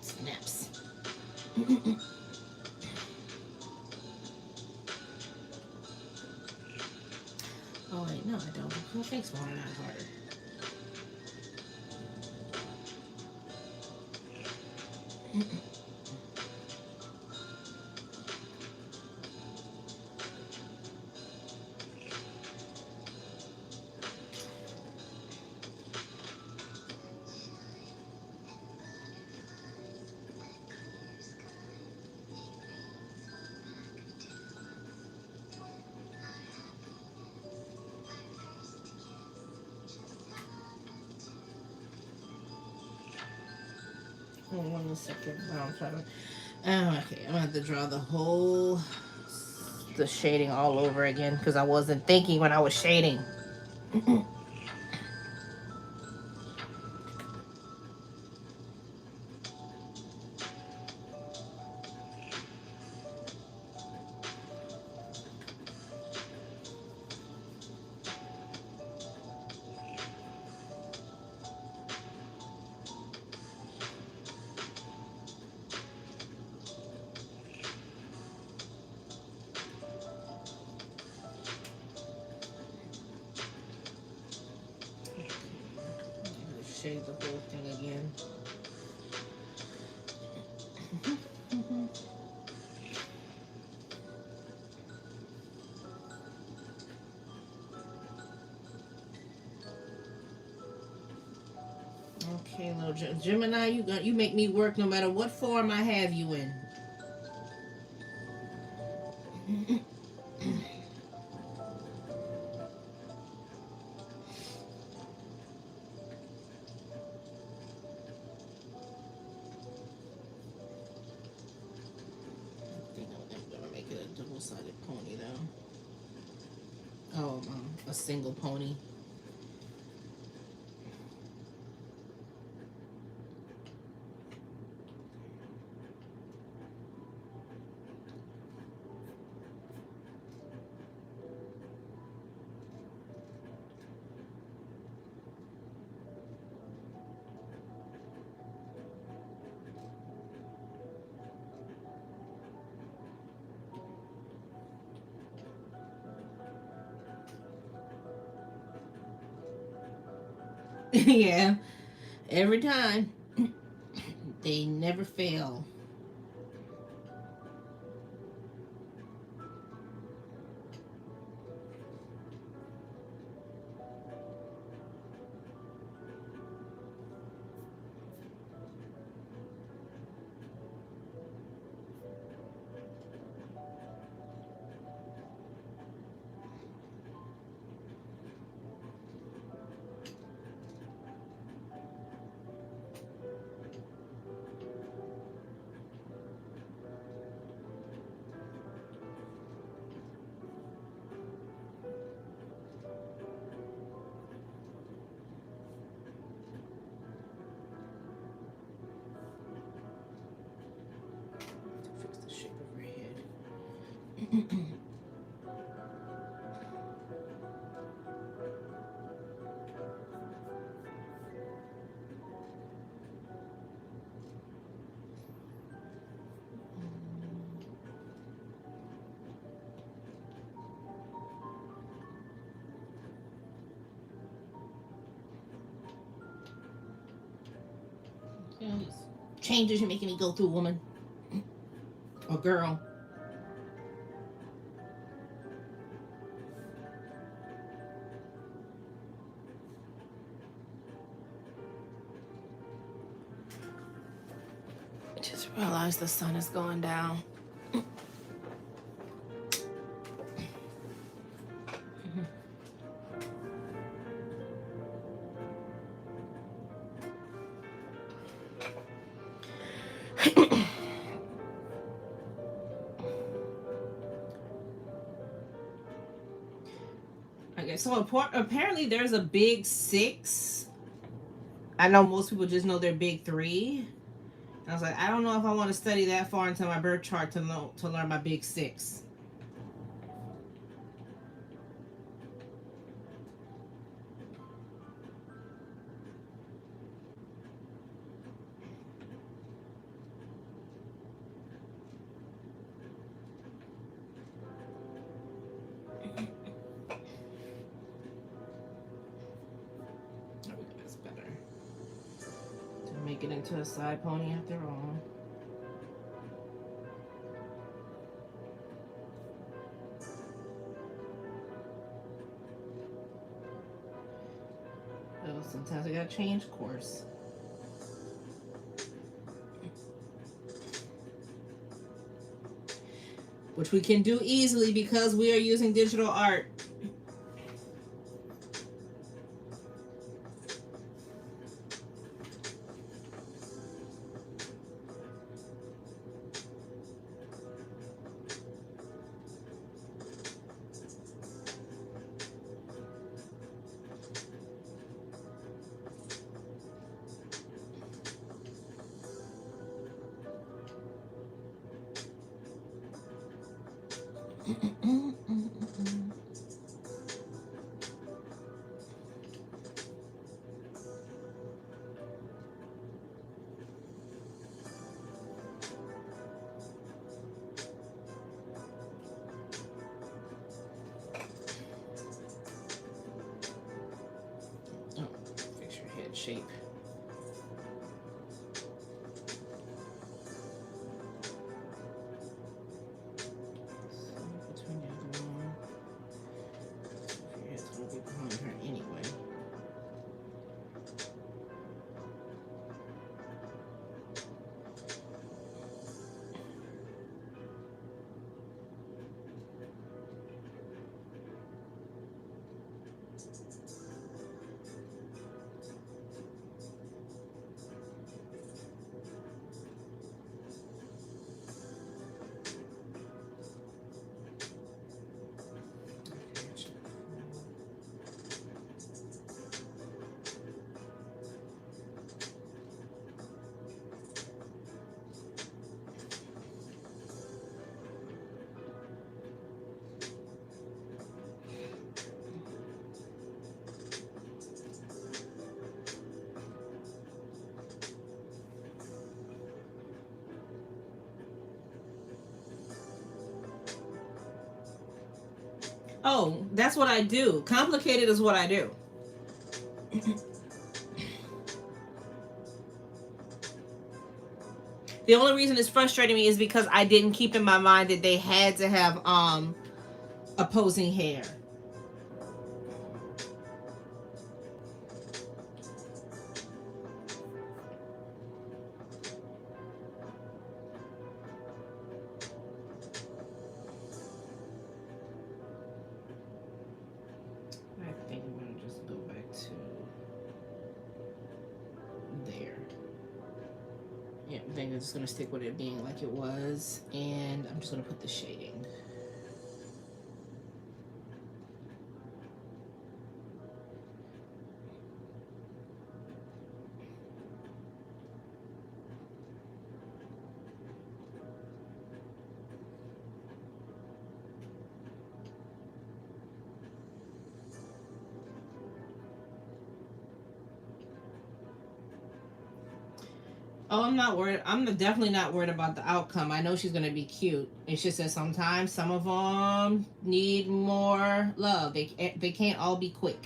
Snaps. Oh wait, no, I don't. It takes more, not harder. Hold on 1 second. I'm trying to. Okay, I'm gonna have to draw the shading all over again because I wasn't thinking when I was shading. Shade the whole thing again. Okay, little Gemini, you make me work no matter what form I have you in. I'm gonna make it a double-sided pony though. Oh, a single pony. Yeah, every time. They never fail. Fix the shape of her head. Yeah, these changes you're making me go through, woman or girl. Just realize the sun is going down. Okay, so apparently there's a big six. I know most people just know they're big three. I was like, I don't know if I want to study that far into my birth chart to learn my big six. That's better. To make it into a side pony after all. Oh, sometimes I gotta change course. Which we can do easily because we are using digital art. Oh, fix your head shape. Between the other one. Your head's gonna be behind her anyway. Oh, that's what I do. Complicated is what I do. The only reason it's frustrating me is because I didn't keep in my mind that they had to have opposing hair. I think I'm gonna just go back to there. Yeah, I think I'm just gonna stick with it being like it was, and I'm just gonna put the shading. Oh, I'm not worried. I'm definitely not worried about the outcome. I know she's gonna be cute. It's just that sometimes some of them need more love. They can't all be quick.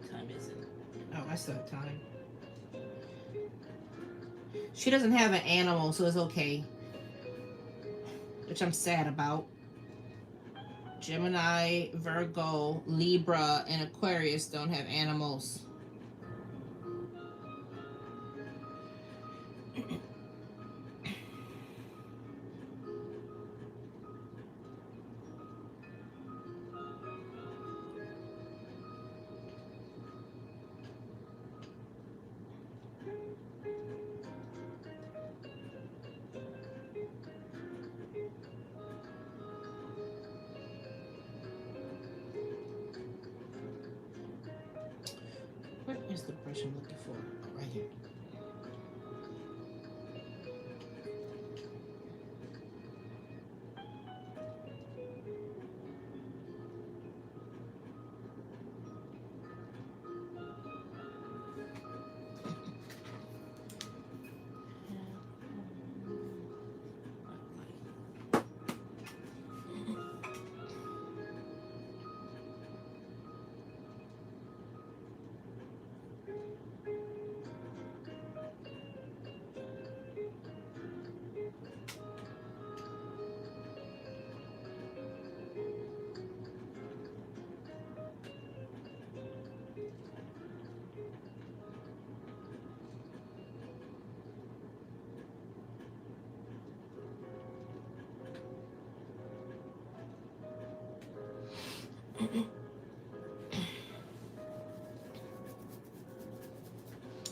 Time is it? Oh, I still have time. She doesn't have an animal, so it's okay, which I'm sad about. Gemini, Virgo, Libra, and Aquarius don't have animals. What is the brush I'm looking for? Oh, right here.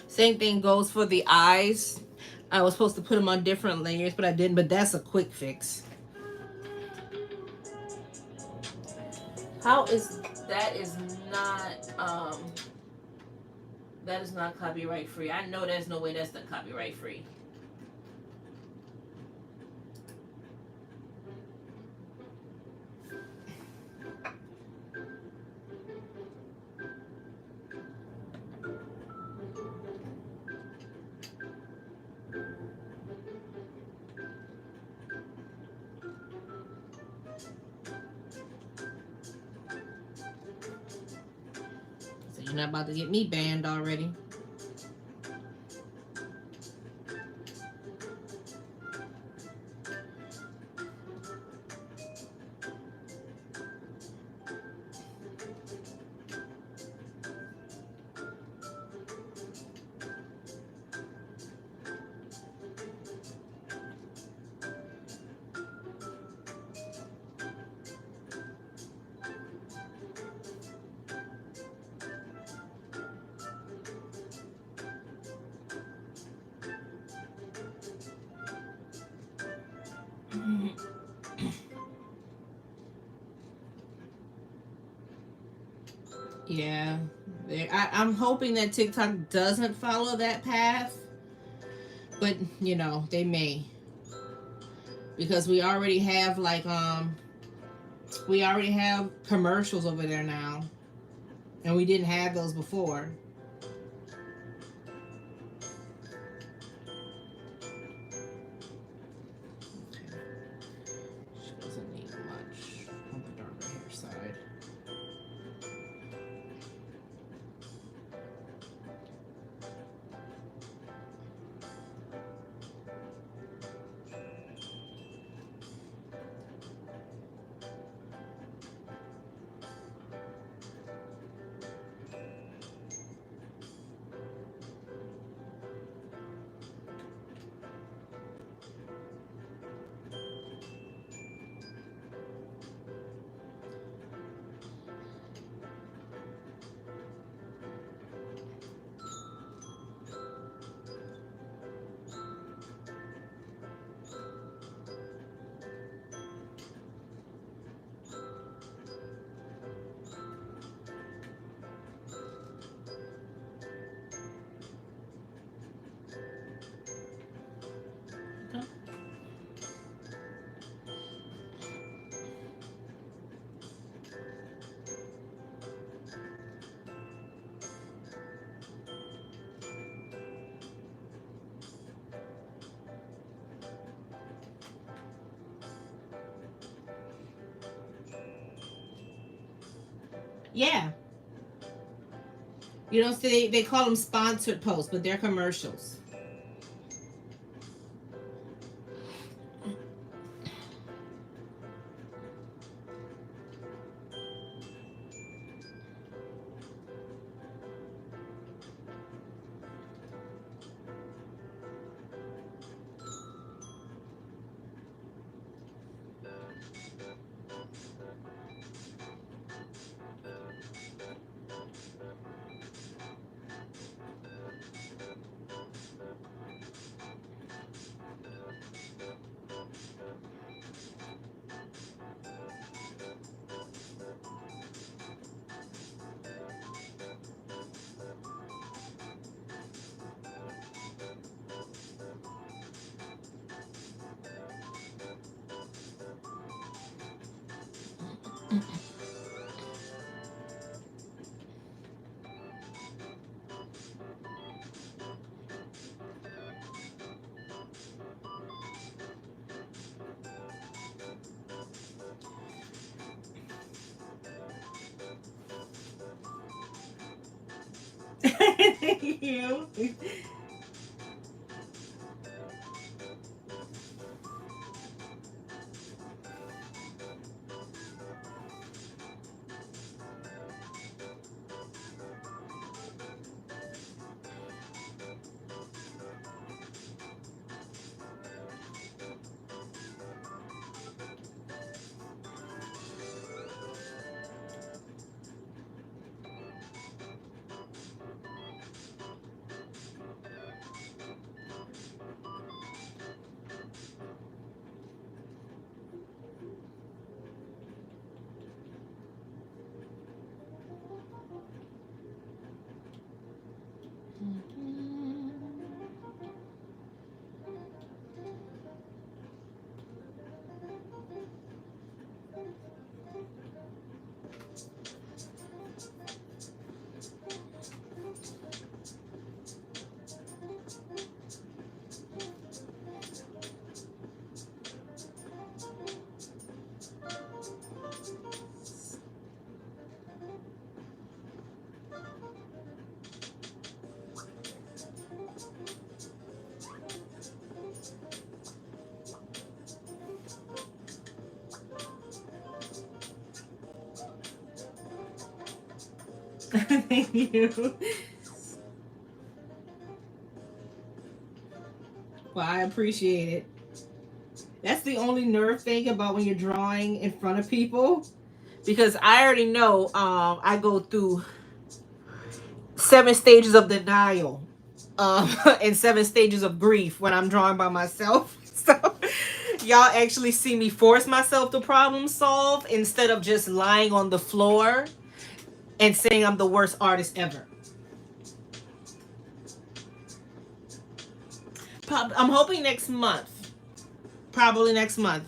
Same thing goes for the eyes. I was supposed to put them on different layers, but I didn't. But that's a quick fix. How is that? Is not that is not copyright free. I know there's no way that's not copyright free. So you're not about to get me banned already. Yeah, I'm hoping that TikTok doesn't follow that path, but you know they may, because we already have commercials over there now, and we didn't have those before. She doesn't need much on the darker hair side. Yeah. You know, so they call them sponsored posts, but they're commercials. Thank you. Thank you. Well, I appreciate it. That's the only nerve thing about when you're drawing in front of people, because I already know I go through 7 stages of denial, and 7 stages of grief when I'm drawing by myself. So y'all actually see me force myself to problem solve instead of just lying on the floor and saying I'm the worst artist ever. I'm hoping next month. Probably next month.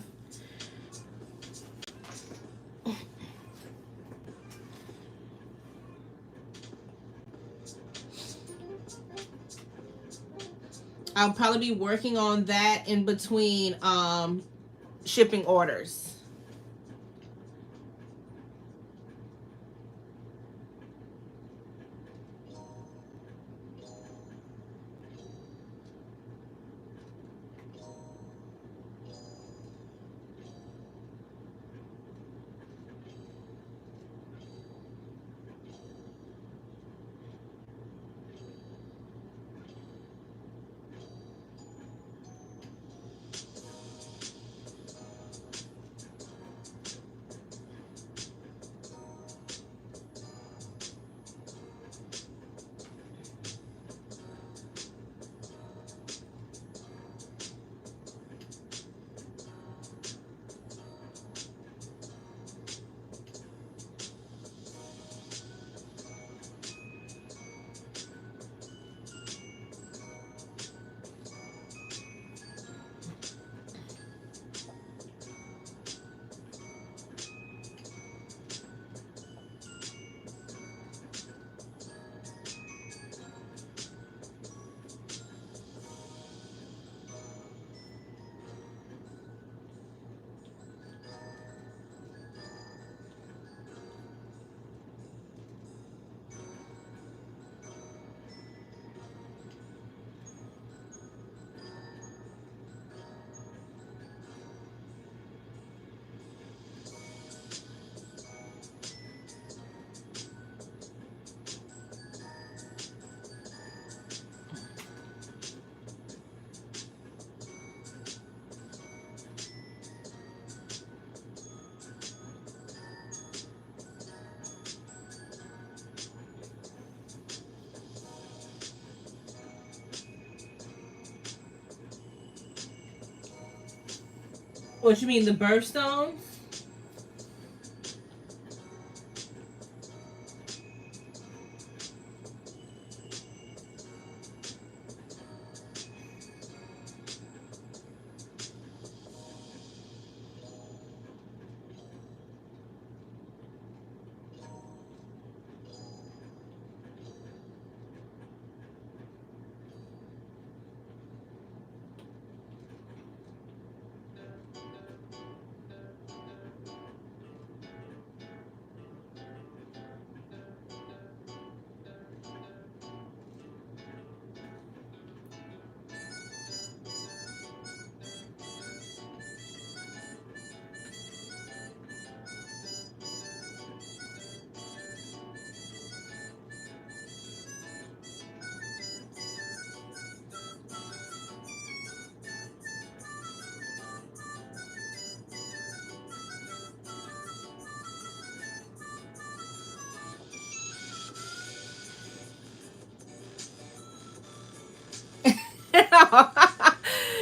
I'll probably be working on that in between shipping orders. What you mean, the birthstones?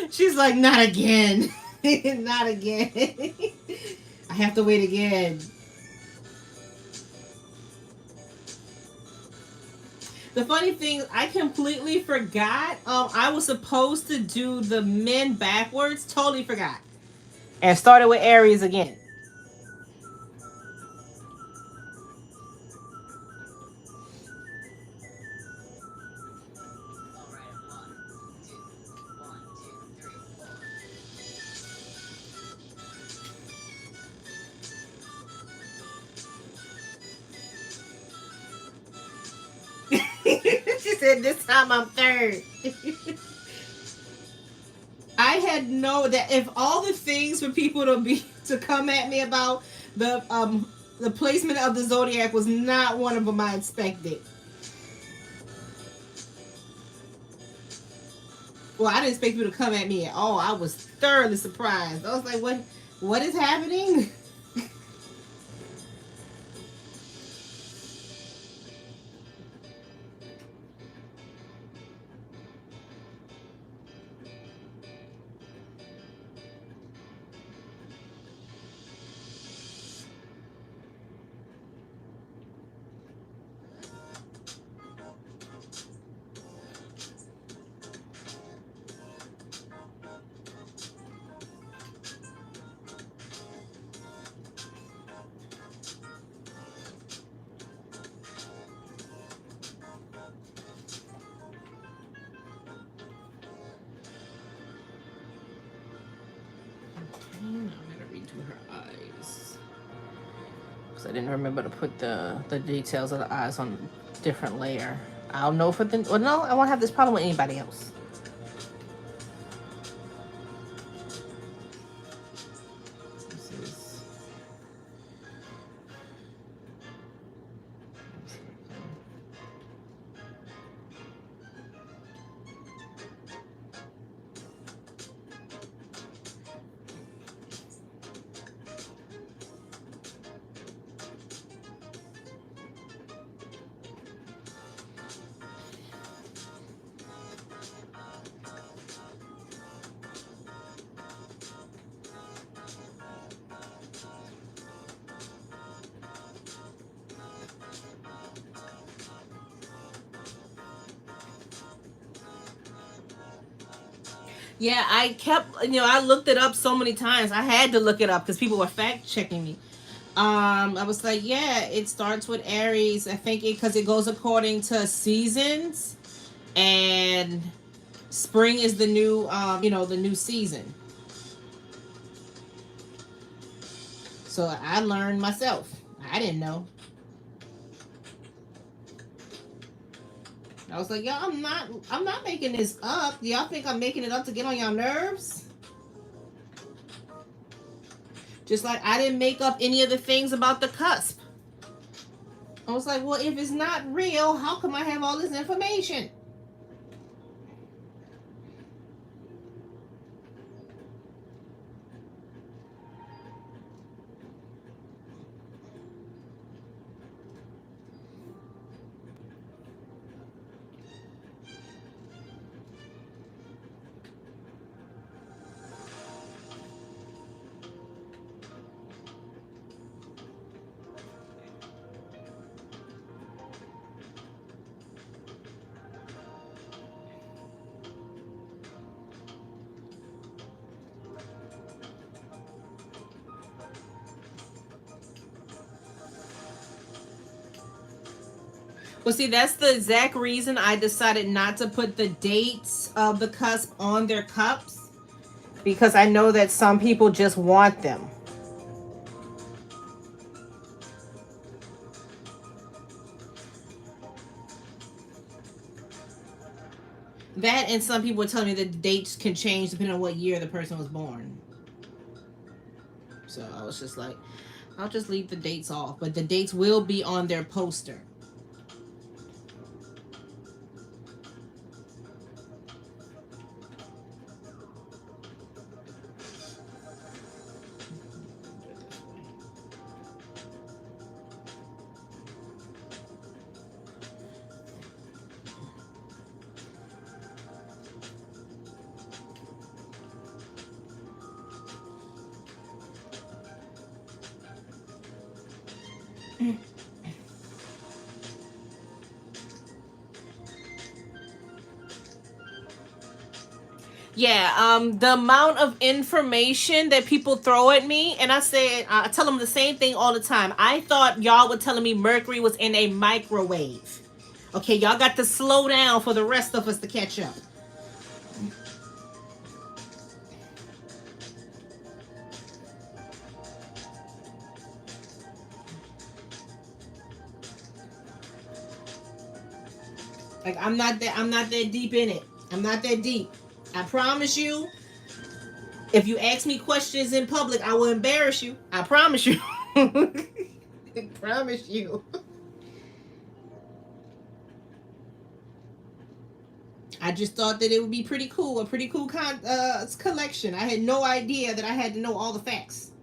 She's like, not again. Not again. I have to wait again. The funny thing, I completely forgot. I was supposed to do the men backwards. Totally forgot. And started with Aries again. She said, this time I'm third. I had know that if all the things for people to come at me about the placement of the zodiac was not one of them I expected. Well, I didn't expect people to come at me at all. I was thoroughly surprised. I was like, what is happening? I'm gonna redo her eyes because I didn't remember to put the details of the eyes on a different layer. I'll know for the well, no, I won't have this problem with anybody else. This is yeah, I kept, I looked it up so many times. I had to look it up because people were fact checking me. I was like, yeah, it starts with Aries. I think because it goes according to seasons, and spring is the new, the new season. So I learned myself. I didn't know. I was like, yo, I'm not making this up. Do y'all think I'm making it up to get on y'all nerves? Just like I didn't make up any of the things about the cusp. I was like, well, if it's not real, how come I have all this information? Well, see, that's the exact reason I decided not to put the dates of the cusp on their cups, because I know that some people just want them. That, and some people are telling me that the dates can change depending on what year the person was born. So I was just like, I'll just leave the dates off. But the dates will be on their poster. Yeah, the amount of information that people throw at me, and I tell them the same thing all the time. I thought y'all were telling me Mercury was in a microwave. Okay, y'all got to slow down for the rest of us to catch up. Like, I'm not that deep in it. I'm not that deep. I promise you. If you ask me questions in public, I will embarrass you. I promise you. I promise you. I just thought that it would be pretty cool, a pretty cool collection. I had no idea that I had to know all the facts.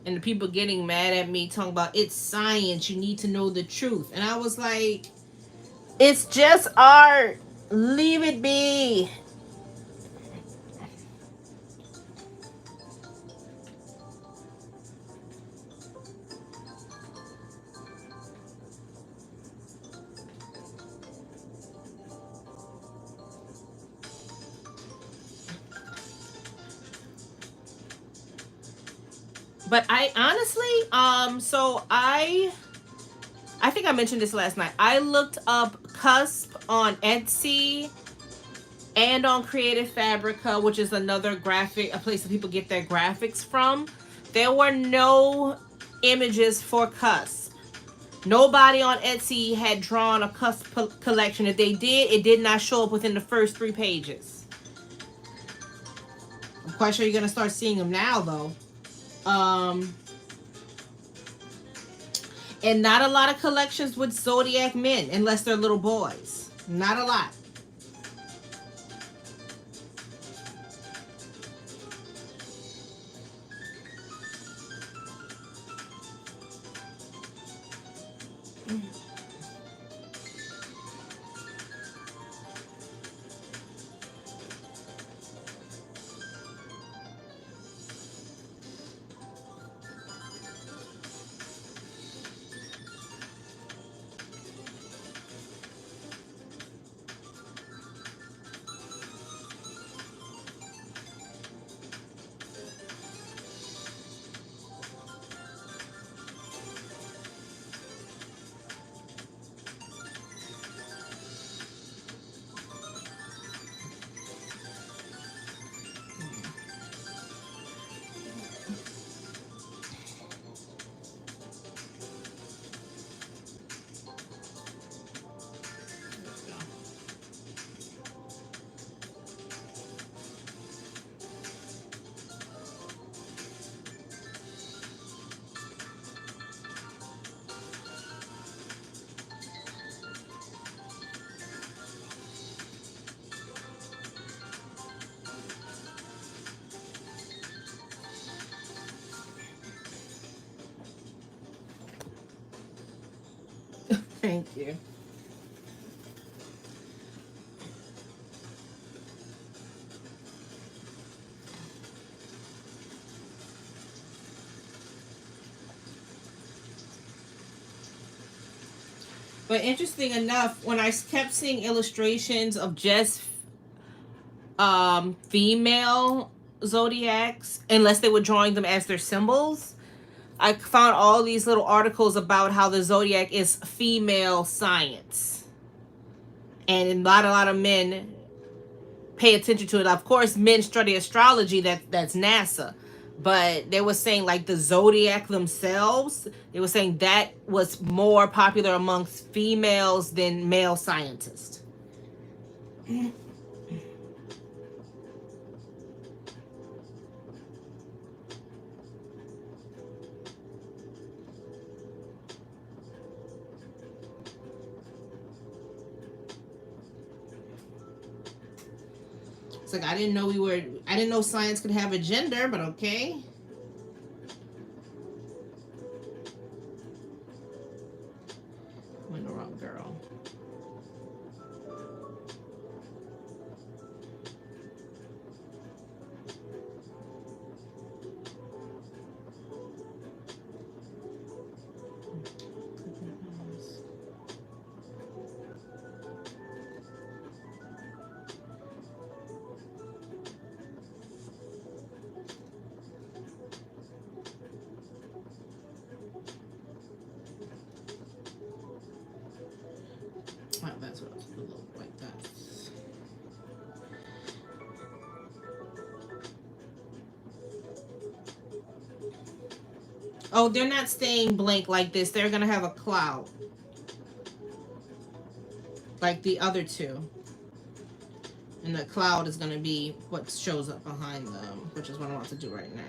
And the people getting mad at me talking about it's science, you need to know the truth. And I was like, it's just art. Leave it be. But I honestly, I think I mentioned this last night. I looked up cusp on Etsy and on Creative Fabrica, which is another a place that people get their graphics from. There were no images for cusp. Nobody on Etsy had drawn a cusp collection. If they did, it did not show up within the first 3 pages. I'm quite sure you're gonna start seeing them now, though. And not a lot of collections with zodiac men, unless they're little boys. Not a lot. Thank you. But interesting enough, when I kept seeing illustrations of just female zodiacs, unless they were drawing them as their symbols, I found all these little articles about how the zodiac is female science, and a lot of men pay attention to it. Of course, men study astrology. That's NASA, but they were saying like the zodiac themselves. They were saying that was more popular amongst females than male scientists. It's like I didn't know I didn't know science could have a gender, but okay. I'm the wrong girl. Oh, that's what I was a little like that. Oh, they're not staying blank like this. They're gonna have a cloud, like the other two, and the cloud is gonna be what shows up behind them, which is what I want to do right now.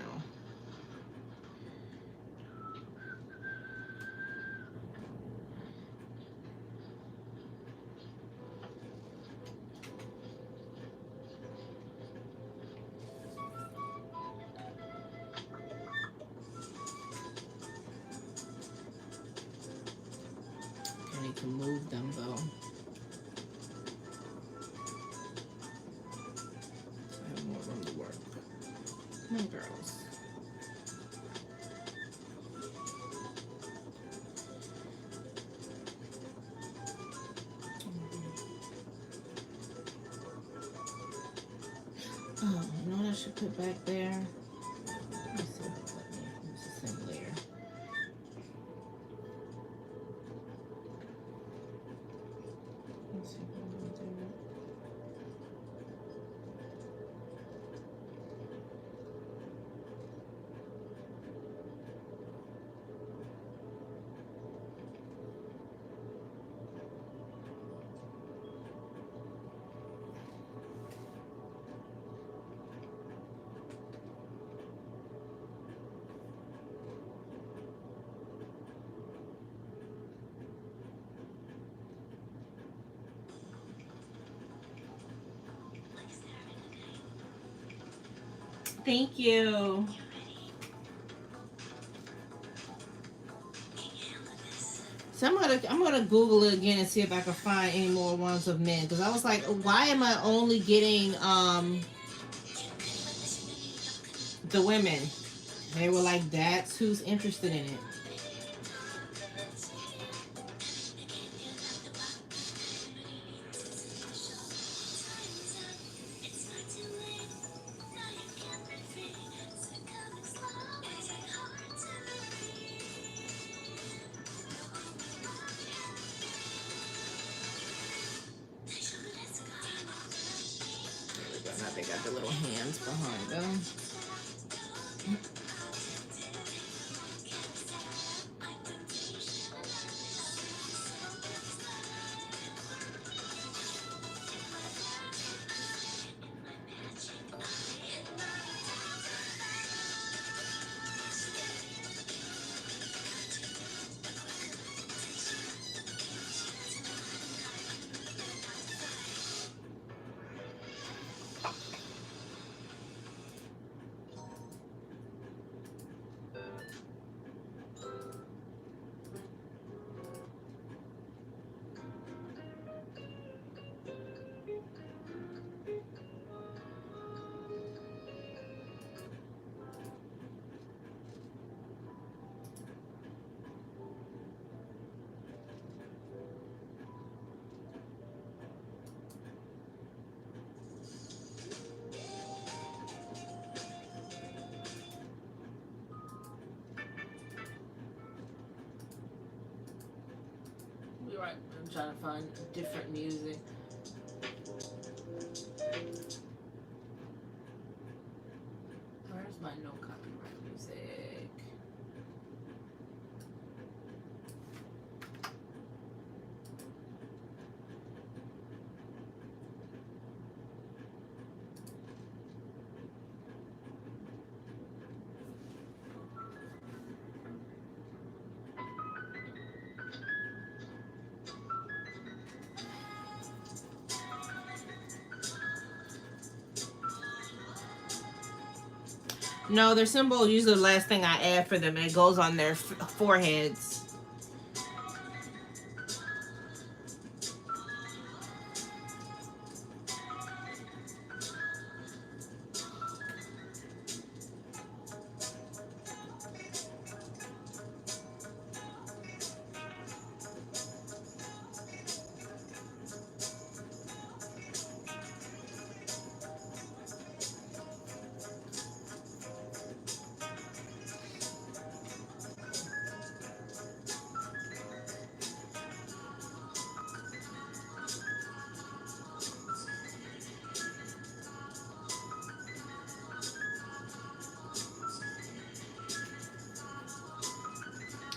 I need to move them though. So I have more room to work. Come on, girls. Oh, you know what I should put back there? Let me see if it'll let me use the same layer. Let's see if I'm gonna do it. Thank you. So I'm gonna Google it again and see if I can find any more ones of men, because I was like, why am I only getting the women? They were like, that's who's interested in it. There we go. Now they got the little hands behind them. Right. I'm trying to find different music. Where's my no copyright music? No, their symbol is usually the last thing I add for them, and it goes on their foreheads.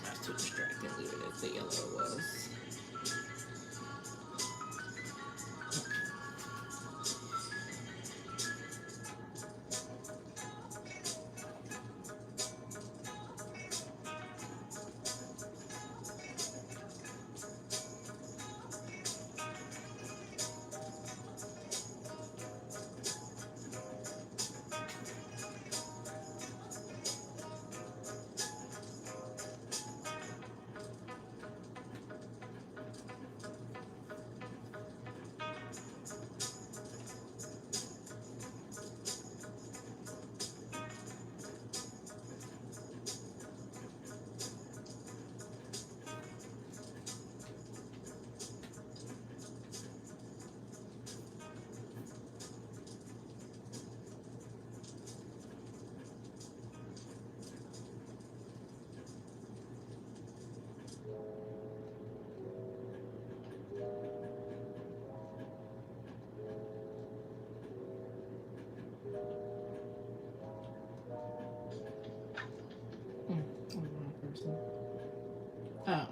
That's too distracting. Leave it as the yellow was. Wrong person. Oh.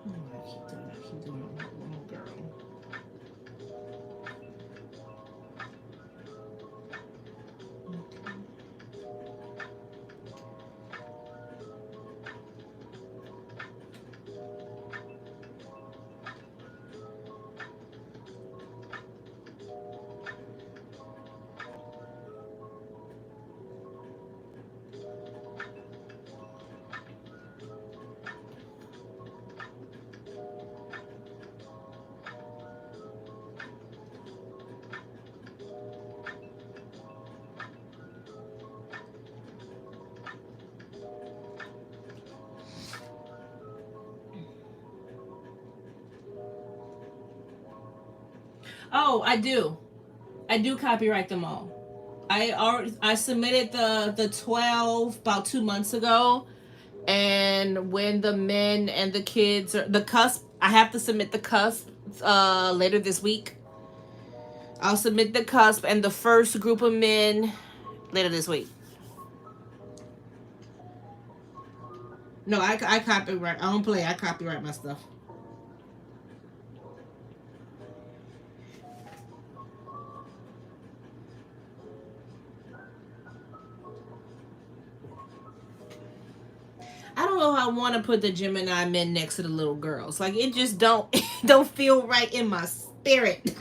I keep doing it, little girl. Oh, I do. I do copyright them all. I submitted the 12 about 2 months ago, and when the men and the kids are the cusp, I have to submit the cusp later this week. I'll submit the cusp and the first group of men later this week. No, I copyright. I don't play. I copyright my stuff. I don't know how I want to put the Gemini men next to the little girls. Like it just don't don't feel right in my spirit.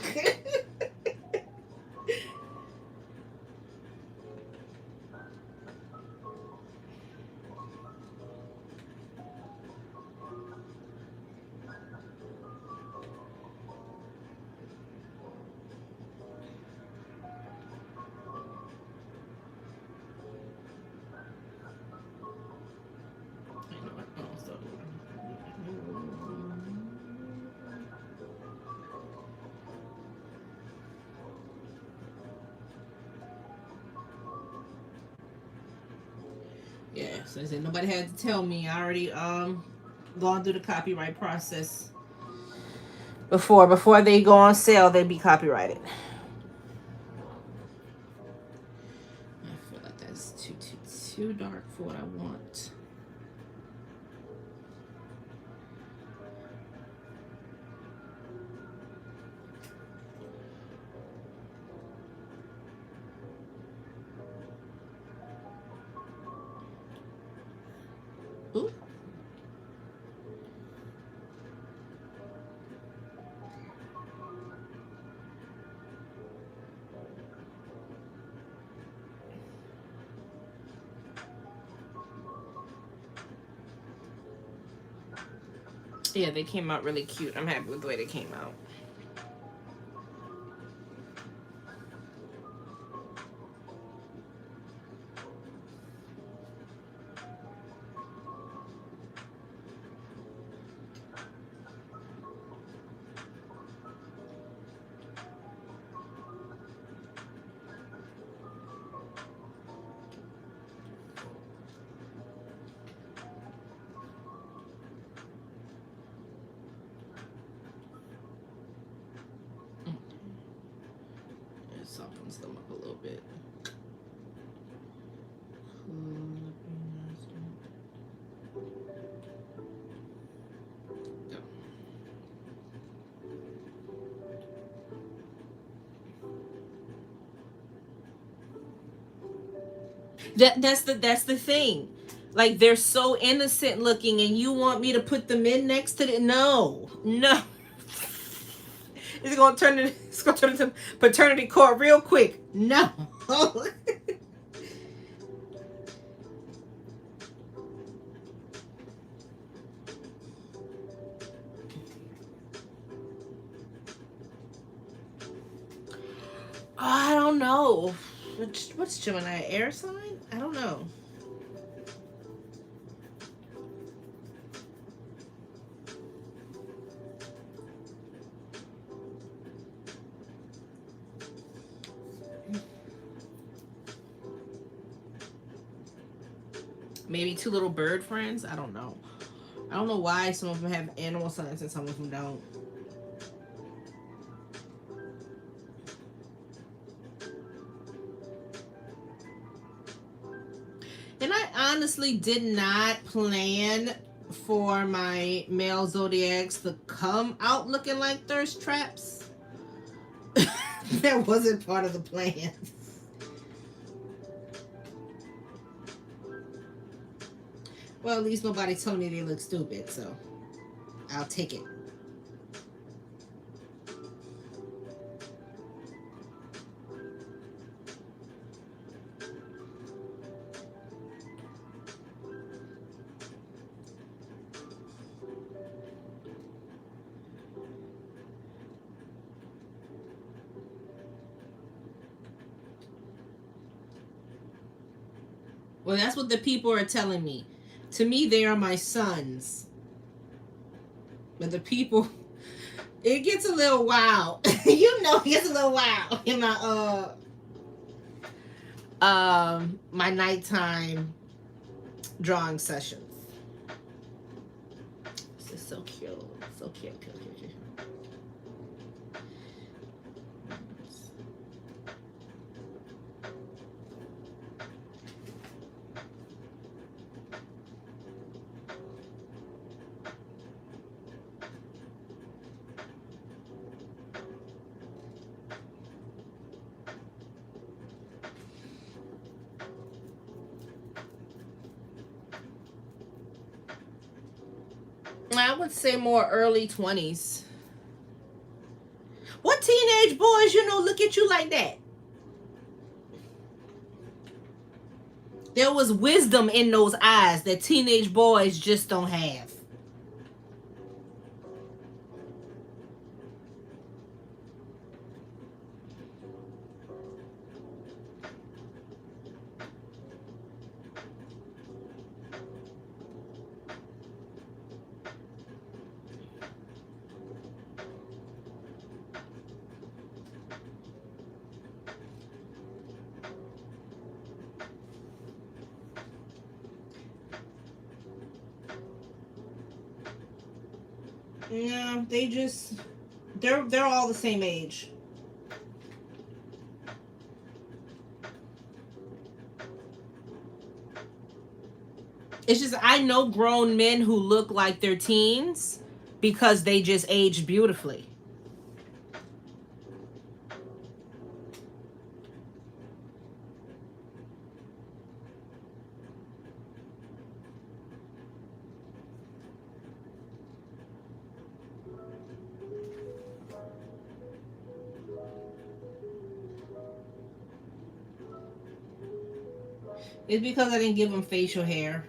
Yeah, so I said nobody had to tell me. I already gone through the copyright process before they go on sale. They be copyrighted. I feel like that's too dark for what I want. Ooh. Yeah, they came out really cute. I'm happy with the way they came out. It softens them up a little bit. That's the thing. Like they're so innocent looking, and you want me to put them in next to the no. It's gonna turn into paternity court real quick. No. I don't know. What's Gemini? Air sign? I don't know. Maybe two little bird friends? I don't know. I don't know why some of them have animal signs and some of them don't. And I honestly did not plan for my male zodiacs to come out looking like thirst traps. That wasn't part of the plan. Well, at least nobody told me they look stupid, so I'll take it. Well, that's what the people are telling me. To me, they are my sons. But the people, it gets a little wild. You know, it gets a little wild in my nighttime drawing sessions. This is so cute. So cute, cute, cute, cute. I would say more early 20s. What teenage boys, look at you like that? There was wisdom in those eyes that teenage boys just don't have. No, they're all the same age. It's just I know grown men who look like they're teens because they just aged beautifully. It's because I didn't give them facial hair.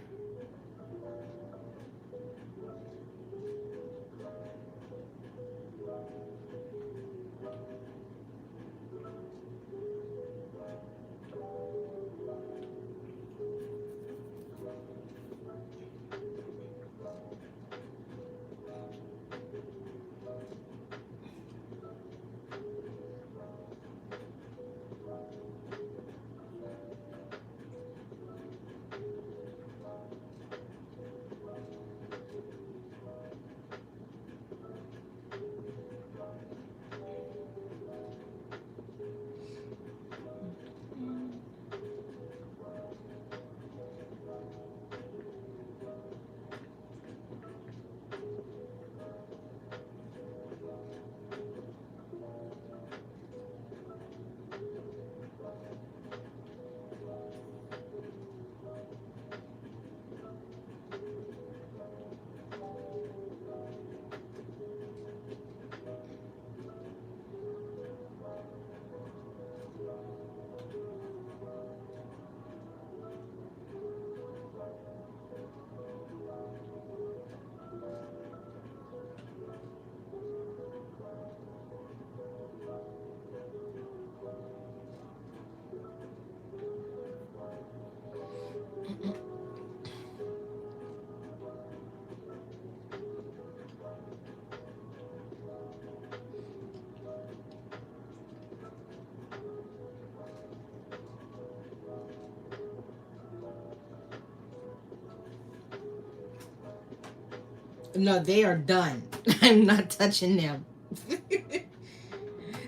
No, they are done. I'm not touching them.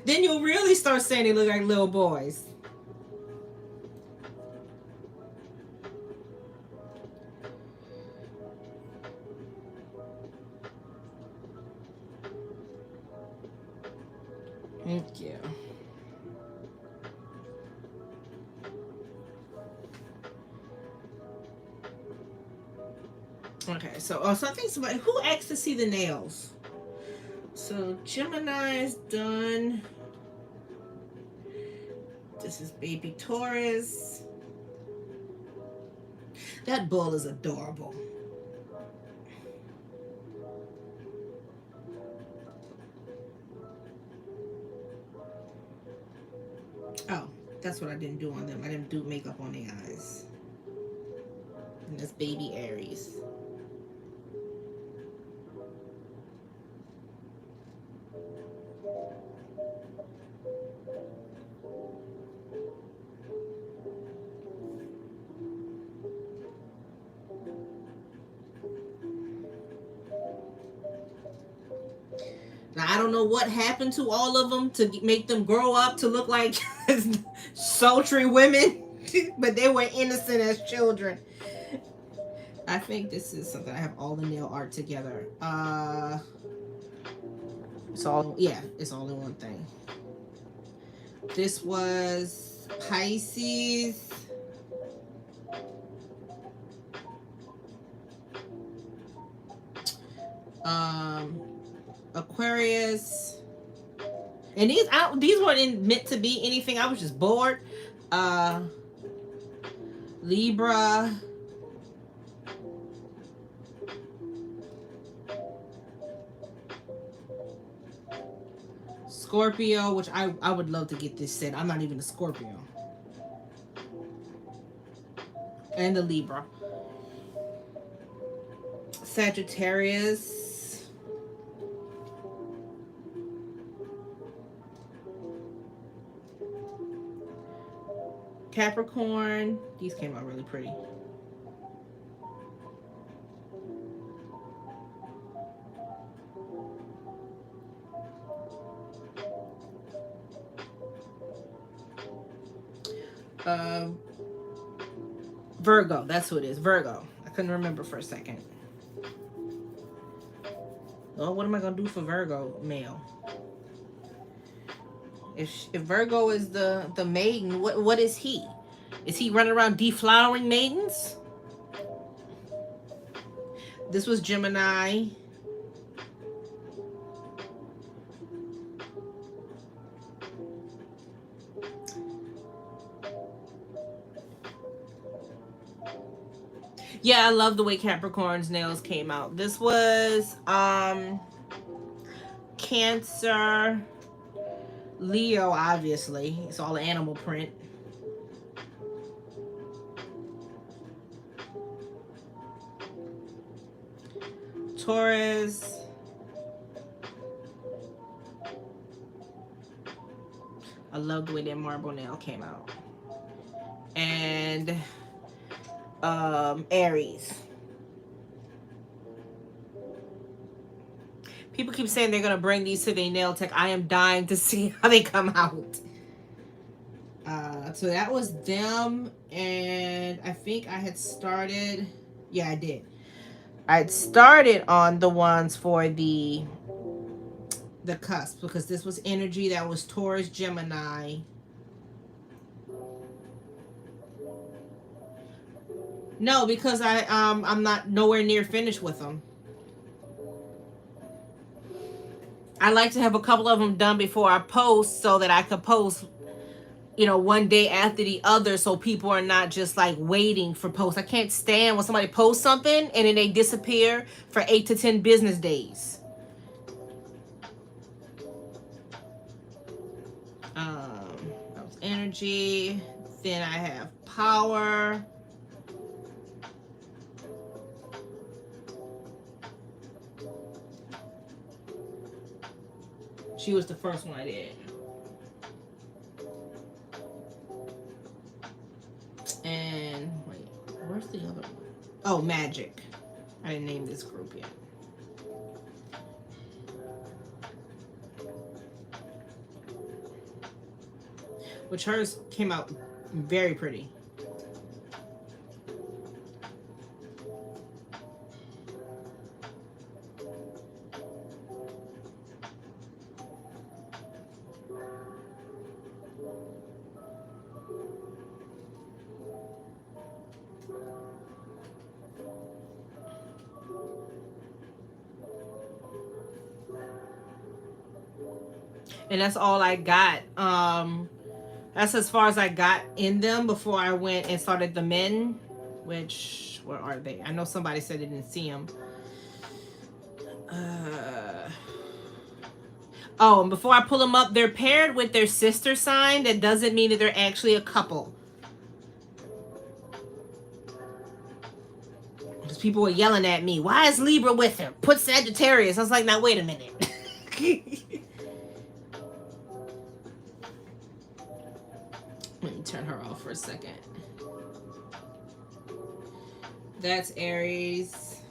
Then you'll really start saying they look like little boys. Thank you. Okay, so I think somebody who asked to see the nails. So Gemini's done. This is baby Taurus. That bull is adorable. Oh, that's what I didn't do on them. I didn't do makeup on their eyes. And that's baby Aries. Now, I don't know what happened to all of them to make them grow up to look like sultry women, but they were innocent as children. I think this is something. I have all the nail art together. It's all in one thing. This was Pisces. Aquarius. And these weren't meant to be anything. I was just bored. Libra. Scorpio, which I would love to get this set. I'm not even a Scorpio. And the Libra. Sagittarius. Capricorn. These came out really pretty. Virgo, that's who it is. Virgo. I couldn't remember for a second. Well, what am I gonna do for Virgo male? If Virgo is the maiden, what is he? Is he running around deflowering maidens? This was Gemini. Yeah, I love the way Capricorn's nails came out. This was Cancer, Leo, obviously. It's all animal print. Taurus. I love the way that marble nail came out. And Aries. People keep saying they're gonna bring these to their nail tech. I am dying to see how they come out. So that was them, and I think I had started. Yeah, I did. I had started on the ones for the cusp, because this was energy. That was Taurus, Gemini. No, because I'm not nowhere near finished with them. I like to have a couple of them done before I post, so that I could post, one day after the other, so people are not just like waiting for posts. I can't stand when somebody posts something and then they disappear for 8 to 10 business days. That was energy. Then I have power. She was the first one I did. And wait, where's the other one? Oh, magic. I didn't name this group yet. Which hers came out very pretty. And that's all I got. That's as far as I got in them before I went and started the men. Which, where are they? I know somebody said they didn't see them. Oh, and before I pull them up, they're paired with their sister sign. That doesn't mean that they're actually a couple. Because people were yelling at me, why is Libra with her? Put Sagittarius. I was like, now wait a minute. Let me turn her off for a second. That's Aries.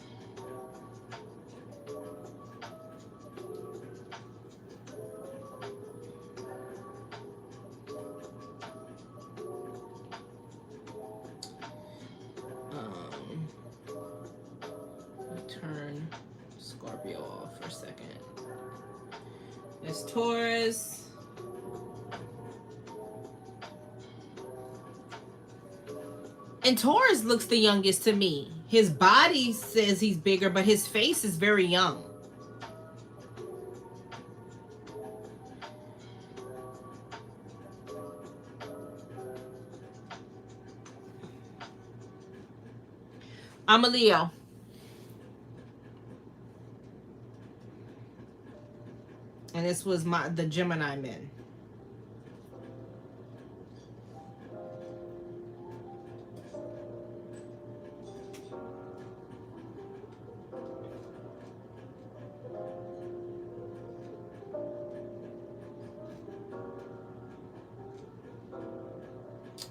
Turn Scorpio off for a second. That's Taurus. And Taurus looks the youngest to me. His body says he's bigger, but his face is very young. I'm a Leo. And this was the Gemini men.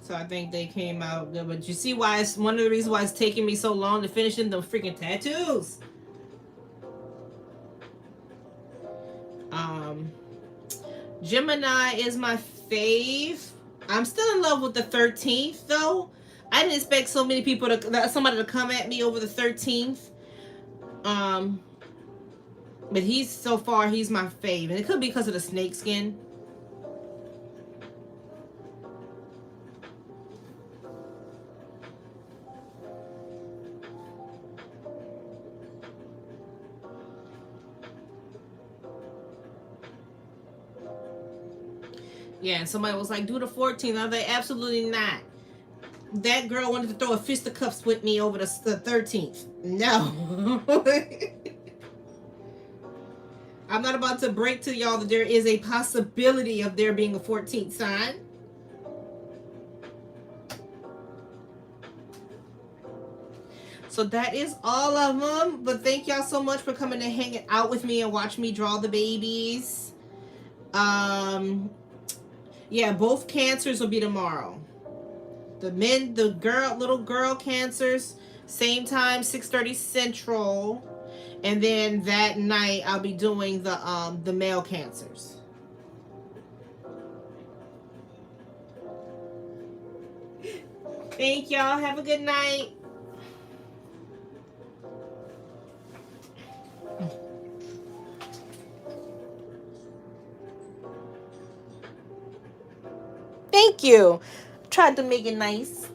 So I think they came out good. But you see why it's one of the reasons why it's taking me so long to finish in the freaking tattoos. Gemini is my fave. I'm still in love with the 13th though. I didn't expect so many people somebody to come at me over the 13th. But so far he's my fave, and it could be because of the snake skin. Yeah, and somebody was like, do the 14th. I was like, absolutely not. That girl wanted to throw a fisticuffs with me over the 13th. No. I'm not about to break to y'all that there is a possibility of there being a 14th sign. So that is all of them. But thank y'all so much for coming and hanging out with me and watch me draw the babies. Yeah, both cancers will be tomorrow. The little girl cancers, same time, 6:30 Central. And then that night I'll be doing the male cancers. Thank y'all. Have a good night. Thank you. Tried to make it nice.